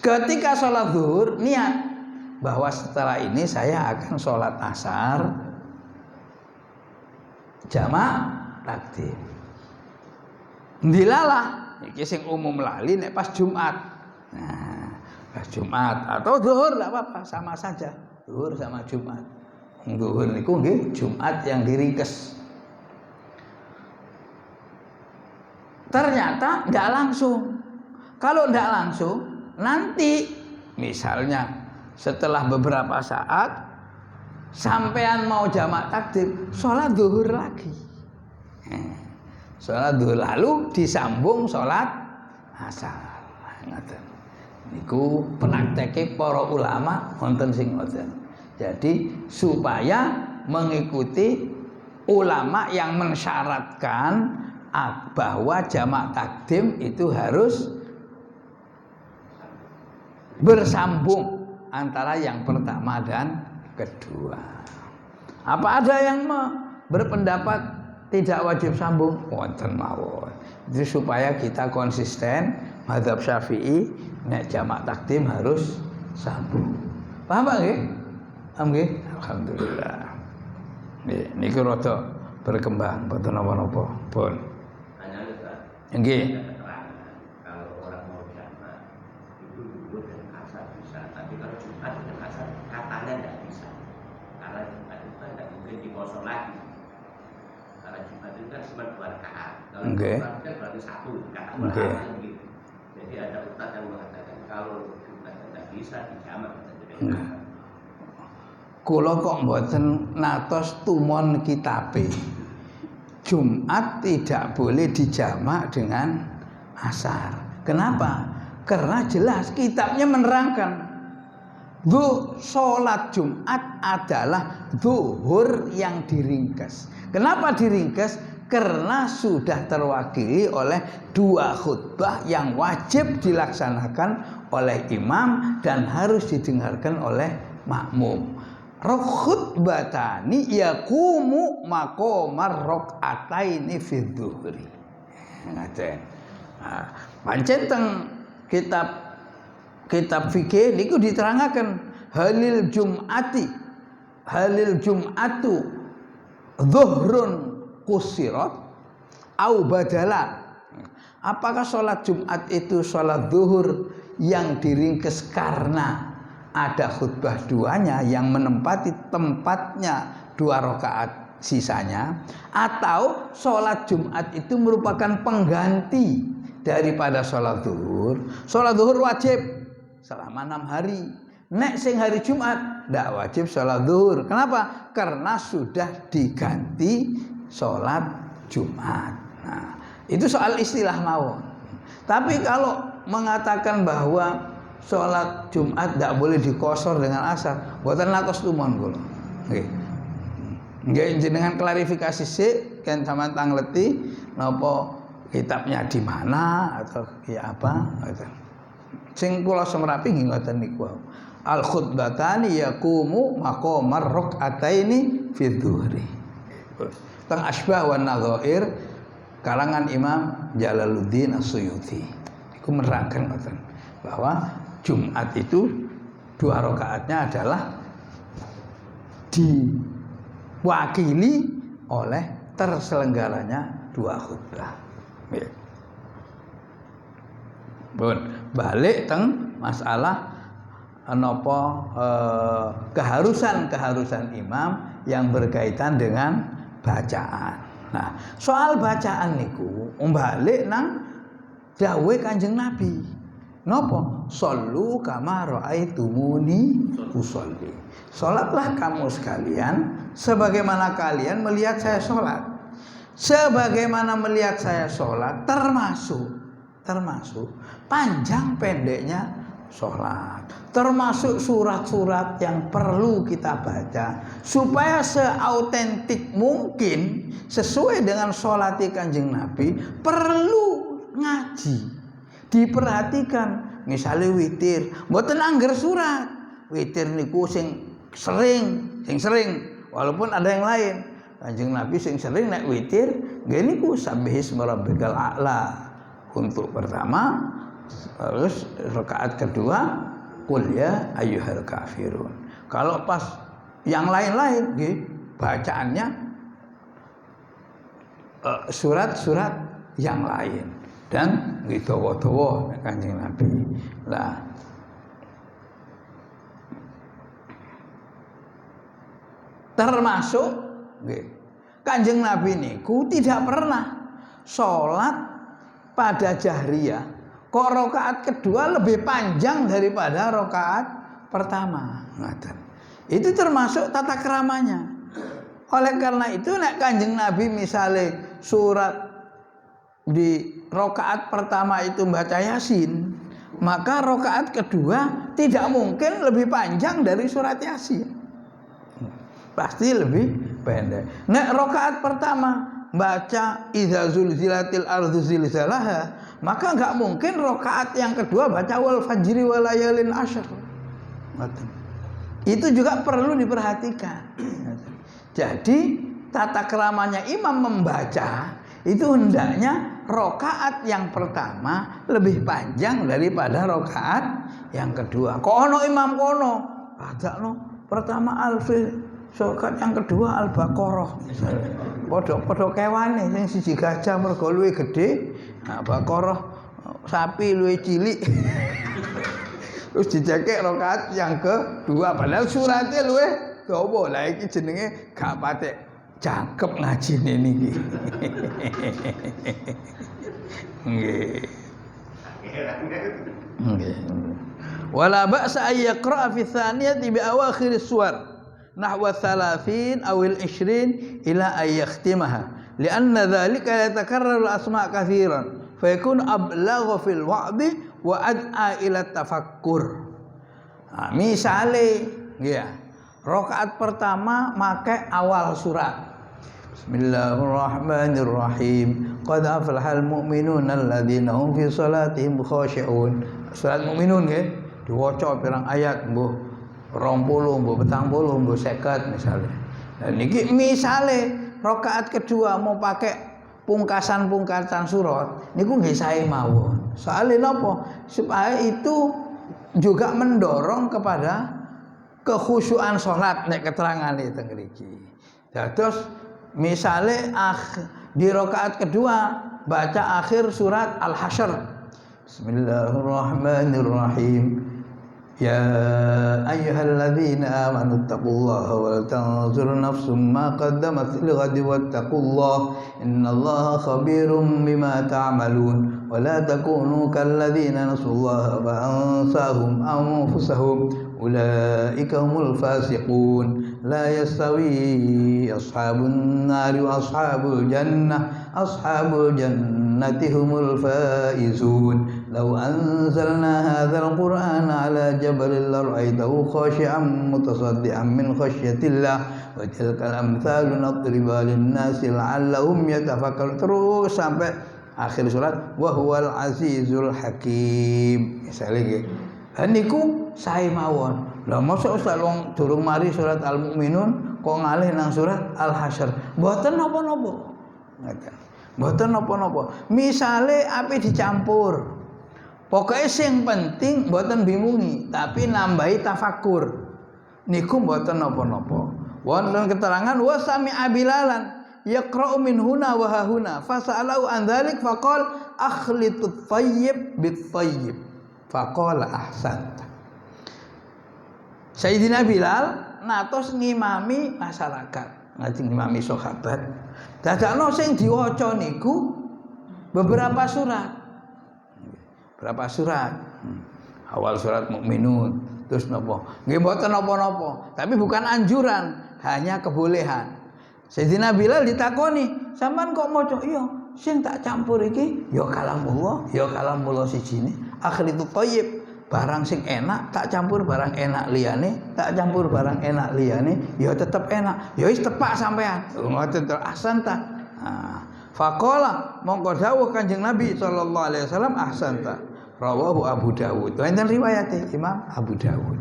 Ketika sholat zuhur niat bahwa setelah ini saya akan sholat asar jamak takdim. Ndilalah iki sing umum lali nek pas Jumat. Nah, pas Jumat atau zuhur enggak apa-apa, sama saja. Zuhur sama Jumat. Zuhur niku nggih Jumat yang diringkes. Ternyata enggak langsung. Kalau enggak langsung, nanti misalnya setelah beberapa saat sampean mau jamak takdim, sholat zuhur lagi. Sholat zuhur lalu disambung sholat asar. Ngoten. Niku penakteke para ulama wonten sing ngoten. Jadi supaya mengikuti ulama yang mensyaratkan bahwa jamak takdim itu harus bersambung antara yang pertama dan kedua. Apa ada yang berpendapat tidak wajib sambung? Wonten mawon. Itu supaya kita konsisten mazhab Syafi'i nek jamak takdim harus sambung. Paham Pak nggih? Paham nggih? Alhamdulillah. Nggih, niku rada berkembang mboten napa-napa. Pun. Nggih. Kalau orang mau jamak itu zuhur dan asar bisa, tapi kalau Jumat dan asar katanya tidak bisa. Karena Jumat itu kan tidak mungkin dikosong lagi. Karena Jumat itu kan cuma 2 rakaat. Kalau Jumat kan berarti 1 kata ulama begitu. Jadi ada ustaz yang mengatakan kalau Jumat tidak bisa dijamak jadi kula kok mboten natos tumon kitabe. Jumat tidak boleh dijamak dengan asar. Kenapa? Karena jelas kitabnya menerangkan sholat Jumat adalah zuhur yang diringkas. Kenapa diringkas? Karena sudah terwakili oleh 2 khutbah yang wajib dilaksanakan oleh imam dan harus didengarkan oleh makmum. Khutbatani yaqumu maqamar rakaataini fi dzuhri. Ngaten. Pancen teng kitab fikih niku diterangaken halil jum'atu zuhrun qusirat au badala. Apakah sholat Jumat itu sholat zuhur yang diringkes karena ada khutbah 2-nya yang menempati tempatnya 2 rakaat sisanya, atau sholat Jumat itu merupakan pengganti daripada sholat zuhur. Sholat zuhur wajib selama 6 hari. Nek sing hari Jumat ndak wajib sholat zuhur. Kenapa? Karena sudah diganti sholat Jumat. Nah, itu soal istilah mawon. Tapi kalau mengatakan bahwa sholat Jumat tidak boleh dikosor dengan asar, buatan latos tumon kula. Nggih jenengan klarifikasi sik kan sampean tangleti napa kitabnya di mana atau ya apa ngoten. Sing kula semrapi nggih ngoten niku. Al khutbatani yaqumu maqamar rak'ataini fi dhuhri. Teng Asbah wan Nadhair karangan Imam Jalaluddin As-Suyuti. Iku menerangkan ngoten bahwa Jumat itu 2 rakaatnya adalah diwakili oleh terselenggaranya 2 khutbah. Bon, balik teng masalah napa keharusan imam yang berkaitan dengan bacaan. Nah, soal bacaan niku balik nang dawuh Kanjeng Nabi. Napa? Shallu kama raaitumuni usolli. Salatlah kamu sekalian sebagaimana kalian melihat saya salat. Sebagaimana melihat saya salat termasuk panjang pendeknya salat. Termasuk surat-surat yang perlu kita baca supaya seautentik mungkin sesuai dengan salat Kanjeng Nabi perlu ngaji. Diperhatikan misalnya witir mboten angger surat witir niku sing sering walaupun ada yang lain Kanjeng Nabi sing sering nek witir nggih niku sabbihisma rabbikal a'la untuk pertama terus rakaat kedua qul ya ayyuhal kafirun kalau pas yang lain-lain nggih bacaannya surat-surat yang lain dan dawa-dawa Kanjeng Nabi. Lah termasuk Kanjeng Nabi niku tidak pernah sholat pada jahriyah kok rakaat kedua lebih panjang daripada rakaat pertama. Itu termasuk tata keramanya. Oleh karena itu nek Kanjeng Nabi misalnya surat di rakaat pertama itu baca Yasin, maka rakaat kedua tidak mungkin lebih panjang dari surat Yasin. Pasti lebih pendek. Nek rakaat pertama baca idza zulzilatil ardu zilzalaha, maka enggak mungkin rakaat yang kedua baca wal fajri wa layalin asyr. Itu juga perlu diperhatikan. Jadi tata keramanya imam membaca itu hendaknya rakaat yang pertama lebih panjang daripada rakaat yang kedua. Kono imam kono, bacano pertama al-fil, rakaat yang kedua al-baqarah. Padha-padha kewane sing siji gajah mergo luwih gedhe, nah baqarah sapi luwih cilik. Terus dicekek rakaat yang kedua padahal suratnya luwih dawa. Lah iki jenenge gak patek cakep ngajine niki. Nggih. Nggih. Wala ba'sa ay yaqra'a fi tsaniyati bi awakhir as-suwar nahwa 30 aw al-20 ila ay yakhtimaha li'anna dhalika yatakarraru al-asma' katsiran fa yakun ablagha fil wa'di wa ad'a ila tafakkur. Nah, misale nggih rakaat pertama make awal surat Bismillahirrahmanirrahim. Qad aflahal mu'minuna alladzina hum fi salatihim khashi'un. Surat Mukminun nggih diwaca pirang ayat mbuh 20 mbuh 40 mbuh 50 misalnya. Lah niki misale rakaat kedua mau pakai pungkasan-pungkasan surat niku nggih sae mawon. Soale napa? Supaya itu juga mendorong kepada kekhusyuan salat nek keterangane teng mriki. Dados misale di rakaat kedua baca akhir surat Al-Hasyr. Bismillahirrahmanirrahim. Ya ayyuhalladzina amanu taqullaha wa tanzur nafsum ma qaddamat lighadin wattaqullaha innallaha khabirum bima ta'malun. wa la takunu kalladzina nasullaha fa ansahum anfusahum ulaika humul fasiqun la yastawi ashabun nari wa ashabul jannati humul faizun law anzalna hadzal qur'ana ala jabalin la ra'aitahu khashi'an mutasaddian min khasyatillah wa tilkal amthalu nadribuha lin-nasi la'allahum yatafakkarun. Terus sampai akhir surat wa huwal azizul hakim. Misale nggih. Niku sae mawon. Lah mosok Ustaz wong durung mari surat Al-Mukminun kok ngalih nang surat Al-Hasyr. Mboten napa-napa. Ngoten. Mboten napa-napa. Misale ape dicampur. Pokoknya sing penting mboten bingungi, tapi nambahi tafakur. Niku mboten napa-napa. Wonten keterangan wa sami'a bilalan yaqra'u min huna wa hahuna fasa'alahu an dzalik faqala akhlitut thayyib bit thayyib. Faqala ahsanta. Sayyidina Bilal natos ngimami masyarakat, ngajeng ngimami sahabat. Dadakno sing diwaca niku beberapa surat. Berapa surat? Awal surat Mukminun, terus napa? Nggih mboten napa-napa, tapi bukan anjuran, hanya kebolehan. Sayyidina Bilal ditakoni, "Sampeyan kok maca?" "Iya, sing tak campur iki ya kalamullah sijine." Akhlitu thayyib, barang sing enak tak campur barang enak liyane, tak campur barang enak liyane, ya tetep enak. Ya wis tepak sampean. Ngoten to ahsanta. Faqala mongko dawuh Kanjeng Nabi sallallahu alaihi wasallam ahsanta. Rawahu Abu Dawud. Wonten riwayate Imam Abu Dawud.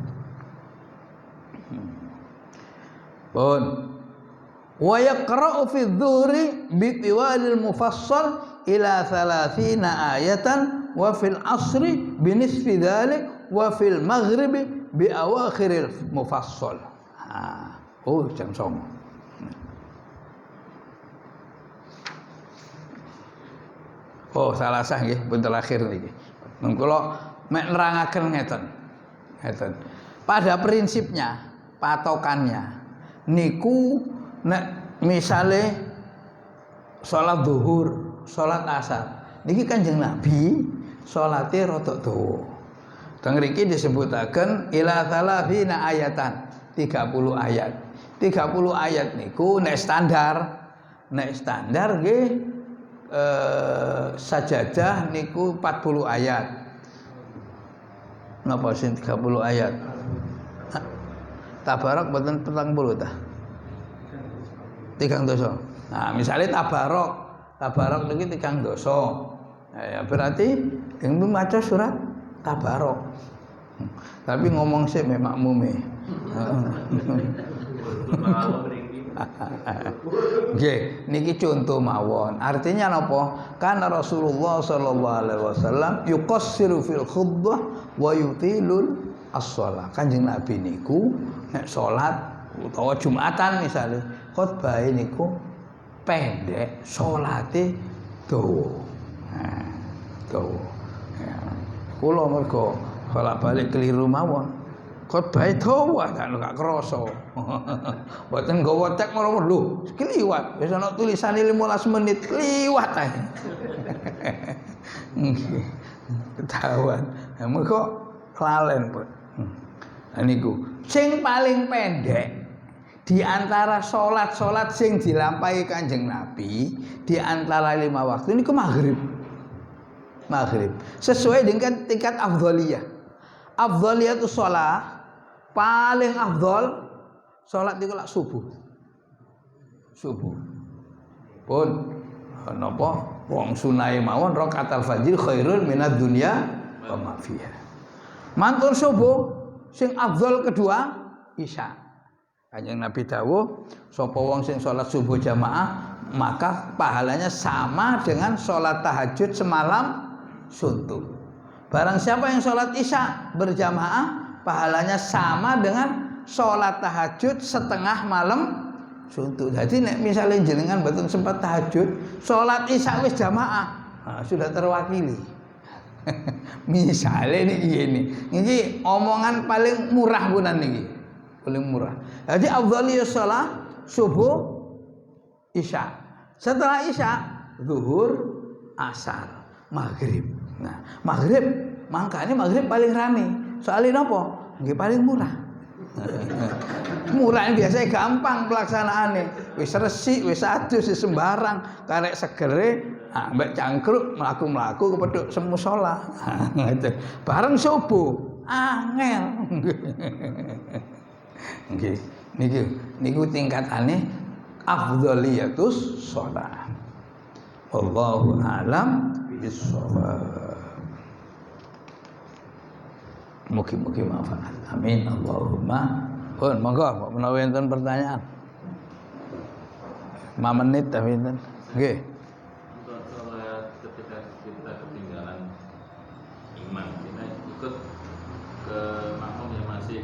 Pun wa yaqra'u fi dhuhri bi tiwalil mufassal ila 30 ayatan wa fil asri bi nisfi dhalik wa fil maghribi bi awakhiril mufassal. Oh jam 09.00. Oh salah sah nggih pun terakhir niki. Mengko mek nerangaken ngeten. Pada prinsipnya, patokannya niku nek misale salat zuhur, salat asar, niki Kanjeng Nabi salate rada dawa. Teng mriki disebutaken ila 30 ayatan, 30 ayat. 30 ayat niku nek standar nggih sajadah niku 40 ayat. Napa sing 30 ayat? Tabarok mboten 40 ta? 3 dosa. Nah, misalnya tabarok niki 3 dosa. Ya berarti yang maca surat tabarok. Tapi ngomong sih makmume. Nggih, niki contoh mawon. Artinya napa? Kana Rasulullah sallallahu alaihi wasallam yuqassiru fil khutbah wa yutilul as-shalah. Kanjeng Nabi niku nek salat utawa Jumatan misalnya, khutbah niku pendek, salate dawa. Dawa. Kula mergo bolak-balik keliru mawon. Khotbah dawa kan gak krasa. Mboten nggawa tek marang lho, kliwat. Wis ana tulisane 15 menit kliwat ae. Nggih. Ketahuan. Mergo lalen, Pak. Niku sing paling pendek di antara salat-salat sing dilampahi Kanjeng Nabi di antara 5 waktu niku maghrib. Sesuai dengan tingkat afdhaliyah. Afdhaliyatus shalah paling afdhal salat niku lak subuh. Pun napa wong sunai mawon rakaatul fajr khairun minad dunya wa ma fiha. Mantun subuh sing afdhal kedua isya. Kanjeng Nabi dawuh sapa wong sing salat subuh jamaah maka pahalanya sama dengan salat tahajud semalam suntuk. Barang siapa yang sholat isya berjamaah pahalanya sama dengan sholat tahajud setengah malam suntuk. Jadi nek misalnya jenengan betul sempat tahajud, sholat isya wis jamaah, sudah terwakili. Misalnya ini omongan paling murah bunan niki, paling murah. Jadi afdhaliyus shalah subuh isya. Setelah isya zuhur asar. maghrib. Nah, maghrib mangkane maghrib paling rame. Soalnya nopo? Nggih paling murah. Murah biasanya gampang pelaksanaannya. Wis resik, wis adus, wis sembarang, karek segere, mbek cangkruk mlaku-mlaku kepethuk semusola. Bareng subuh, angel. Nggih, niku tingkatane afdhaliyatus shalah. Wallahu a'lam bissawab. Mugi-mugi manfaat. Amin Allahumma. Pun monggo menawi enten pertanyaan. 5 menit ta pinten? Nggih. Untuk sholat ketika kita ketinggalan imam, kita ikut ke makmum yang masih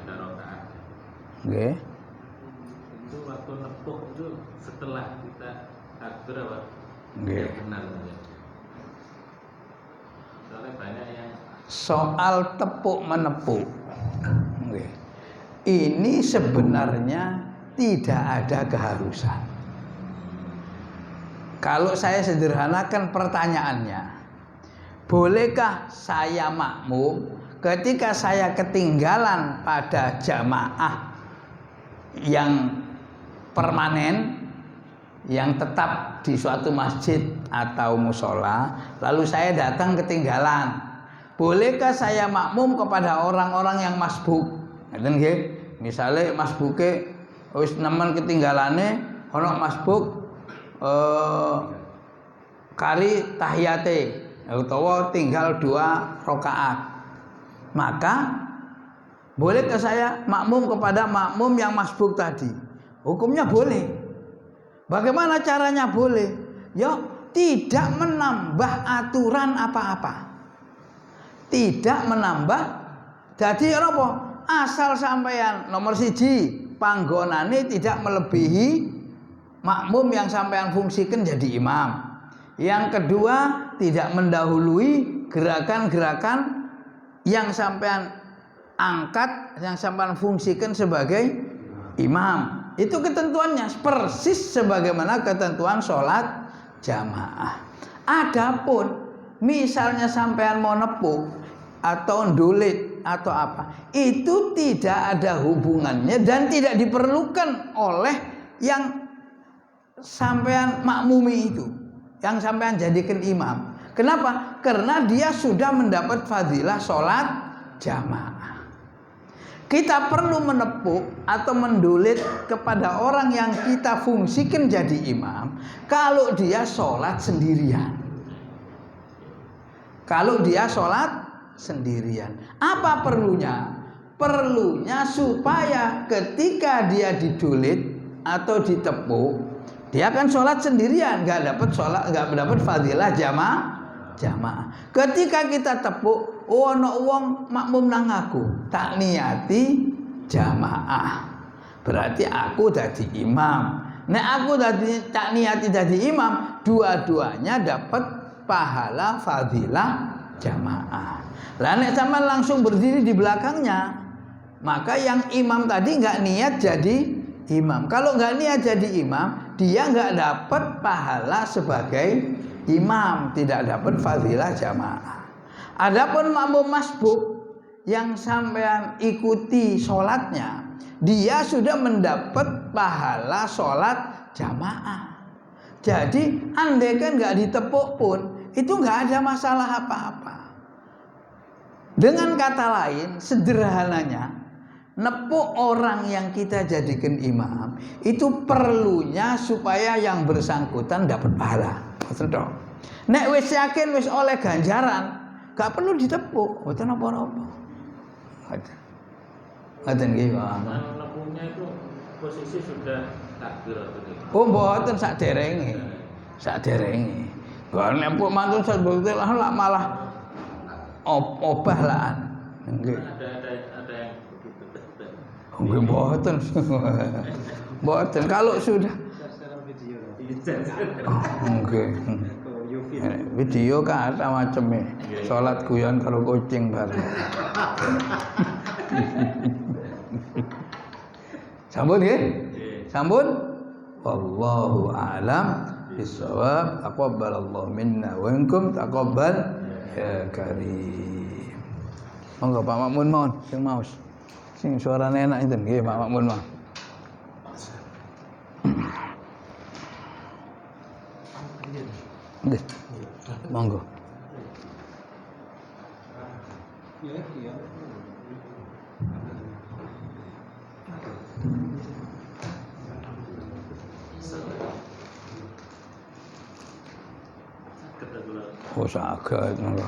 ada rakaat. Nggih. Itu waktu nepuk itu setelah kita takbir apa? Nggih. Benar ya. Soalnya banyak yang Soal tepuk menepuk. Nggih. Ini sebenarnya tidak ada keharusan. Kalau saya sederhanakan pertanyaannya, bolehkah saya makmum ketika saya ketinggalan pada jamaah yang permanen, yang tetap di suatu masjid atau musola, lalu saya datang ketinggalan? Bolehkah saya makmum kepada orang-orang yang masbuk? Ngeten nggih. Misale masbuke wis nemen ketinggalane ana masbuk kari tahiyate utawa tinggal 2 rakaat. Maka bolehkah saya makmum kepada makmum yang masbuk tadi? Hukumnya boleh. Bagaimana caranya boleh? Ya, tidak menambah aturan apa-apa. Tidak menambah. Jadi apa? Asal sampeyan nomor 1 panggonane tidak melebihi makmum yang sampeyan fungsikan jadi imam. Yang kedua, tidak mendahului gerakan-gerakan yang sampeyan angkat, yang sampeyan fungsikan sebagai imam. Itu ketentuannya persis sebagaimana ketentuan sholat jamaah. Adapun misalnya sampean mau nepuk atau ndulit atau apa, itu tidak ada hubungannya dan tidak diperlukan oleh yang sampean makmumi itu, yang sampean jadikan imam. Kenapa? Karena dia sudah mendapat fadilah sholat jamaah. Kita perlu menepuk atau mendulit kepada orang yang kita fungsikan jadi imam kalau dia sholat sendirian. Kalau dia sholat sendirian, apa perlunya? Perlunya supaya ketika dia didulit atau ditepuk, dia kan sholat sendirian, nggak dapat fadilah jamaah. Ketika kita tepuk, ono wong makmum nang aku, tak niati jamaah, berarti aku dadi imam. Nek aku tak niati dadi imam, dua-duanya dapat pahala fadilah jamaah. Lah nek sama langsung berdiri di belakangnya, maka yang imam tadi nggak niat jadi imam. Kalau nggak niat jadi imam, dia nggak dapat pahala sebagai imam, tidak dapat fadilah jamaah. Adapun makmum masbuk yang sampean ikuti sholatnya, dia sudah mendapat pahala sholat jamaah. Jadi andai kan nggak ditepuk pun, itu nggak ada masalah apa-apa. Dengan kata lain, sederhananya, nepuk orang yang kita jadikan imam itu perlunya supaya yang bersangkutan dapat pahala. Betul. Nek wis yakin wis oleh ganjaran, gak perlu ditepuk, mboten apa-apa. Ngoten nggih, Pak. nepuknya itu posisi sudah takbir atau tidak? Oh, mboten sakderenge. Sakderenge. Gak nepuk mantun sebetulnya lah malah obah lah. Nggih. Ada yang begitu. Nggih mboten. Mboten kalau sudah nggih. Video kan ada macamnya. Salat guyon karo kucing bareng. Sampun nggih? Sampun? Wallahu a'lam bis-shawab. Taqabbalallahu minna wa minkum taqabbal ya karim. Monggo Pak Makmun mohon sing maos. Sing suarane enak itu nggih Pak Makmun mah. Nggih. Monggo. Oh saged monggo.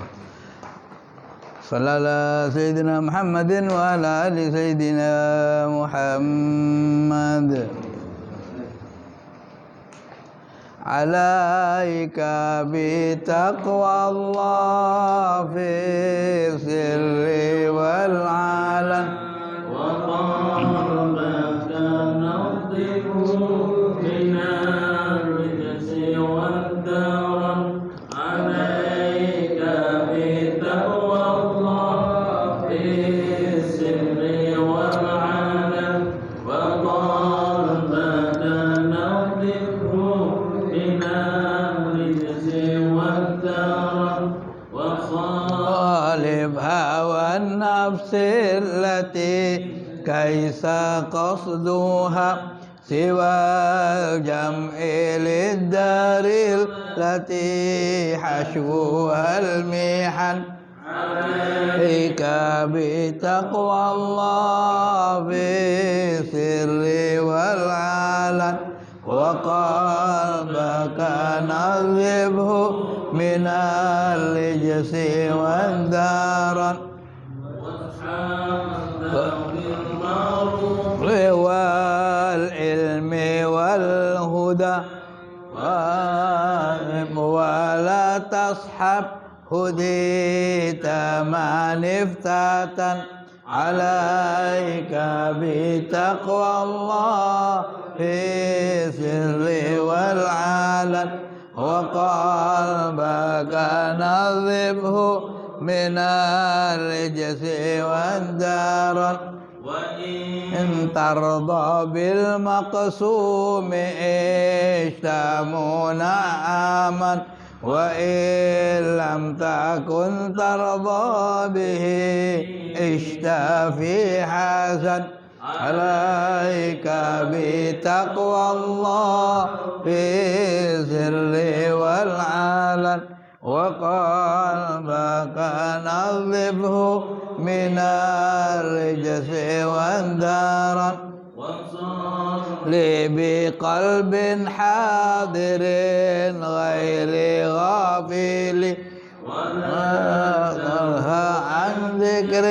Sallallahu Sayyidina Muhammadin wa ala ali Sayyidina Muhammad. Alaika bi taqwallah fi sirri wal alan wa qalbaka nadhifu minar rijsi wad daran. Alaika bi taqwallah fi sirri wal alan wa qalbaka nadhifu وخالف هوى النفس التي كيس قصدها سوى الجمع للدار التي حشوها المحن. عليك بتقوى الله في السر والعلن وقلبك نظفه من الرجس والدرن والعلم والهدى ولا تصحب هديت من افتتن. عليك بتقوى الله في السر والعلن وقلبك نظفه من الرجس والدرن. وإن ترضى بالمقسوم اشتمون آمن وإن لم تكن ترضى به اشتفي حسن. عليك بتقوى الله في السر والعلن وقلبك نظفه من الرجس والدرن. لي بقلب حاضر غير غافل ونهى عن ذكر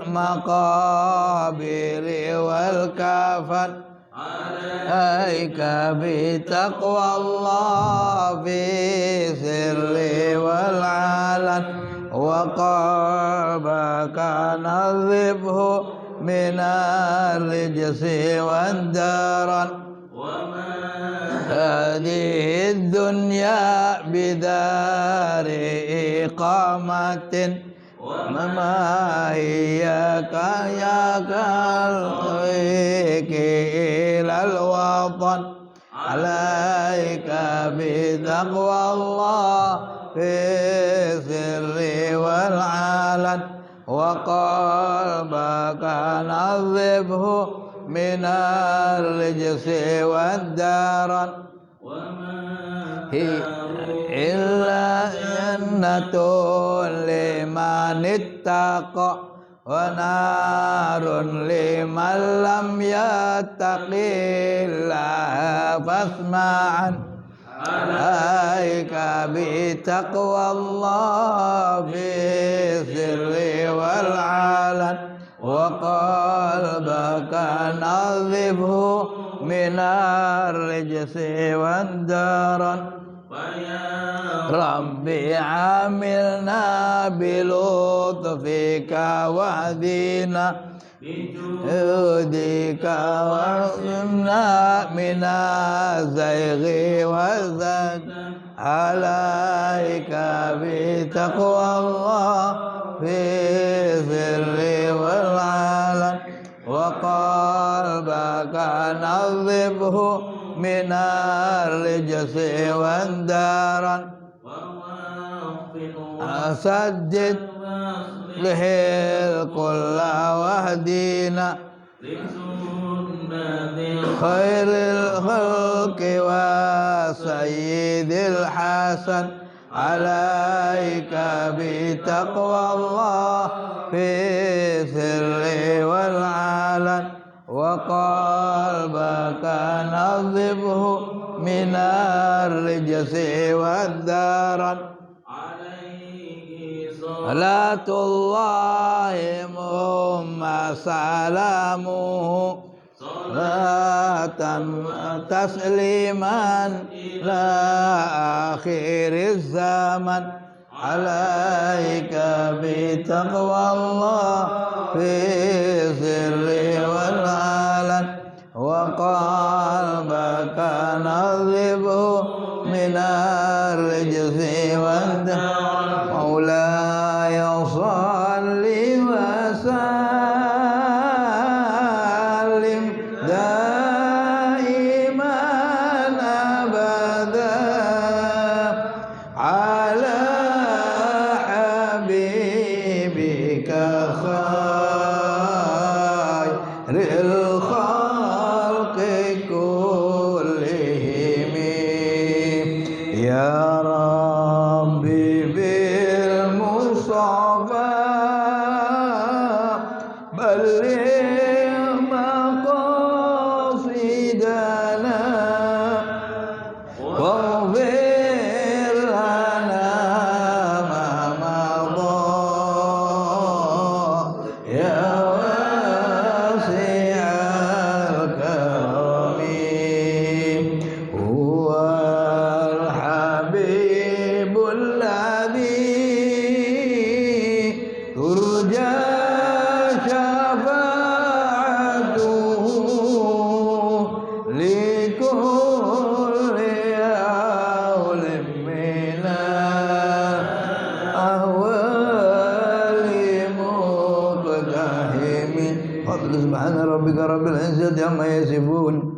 المقابر والكفن. عليك بتقوى الله في السر والعلن وقلبك نظفه من الرجس والدرن. هذه الدنيا بدار إقامة وما هي كياك الطريق إلى الوطن. عليك بتقوى الله في السر والعلن وقلبك نظفه من الرجس والدرن. إلا جنة لمن اتقى ونار لمن لم يتق الله فاسمعا. عليك بتقوى الله في السر والعلن وقلبك نظفه من الرجس والدرن. ربي عاملنا بلطفك واهدنا بجودك وارحمنا من الزيغ والزاد. عليك بتقوى الله في السر والعلن وقلبك نظفه من الرجس والدرن. وسدد به الكل واهدنا خير الخلق وسيد الحسن عليك بتقوى الله في السر والعلن وقلبك نظفه من الرجس والدرن صلاة الله ثم سلامه صلاة تسليما لا آخر الزمن عليك بتقوى الله في السر والعلن وقلبك نظفه من الرجس والدهر مولاي صل وسلم دائما أبدا على حبيبك خير الخلق كلهم يا ربي بالمصطفى بلغ مقاصدنا واغفر لنا ما مضى يا واسع الكرم هو الحبيب الذي ترجى شفاعته لكل هول من الأهوال مقتحم فضل سبحان ربك رب العزة عما يصفون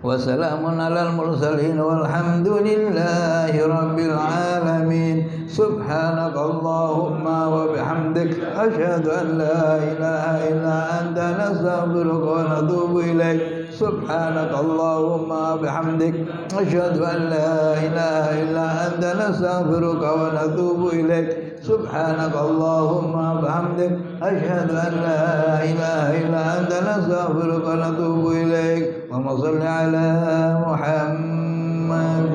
وسلام على المرسلين والحمد لله رب العالمين سبحانك اللهم وبحمدك أشهد أن لا إله إلا أنت نستغفرك ونتوب إليك سبحانك اللهم وبحمدك أشهد أن لا إله إلا أنت نستغفرك ونتوب إليك سبحانك اللهم وبحمدك أشهد أن لا إله إلا أنت نستغفرك ونتوب إليك اللهم صل على محمد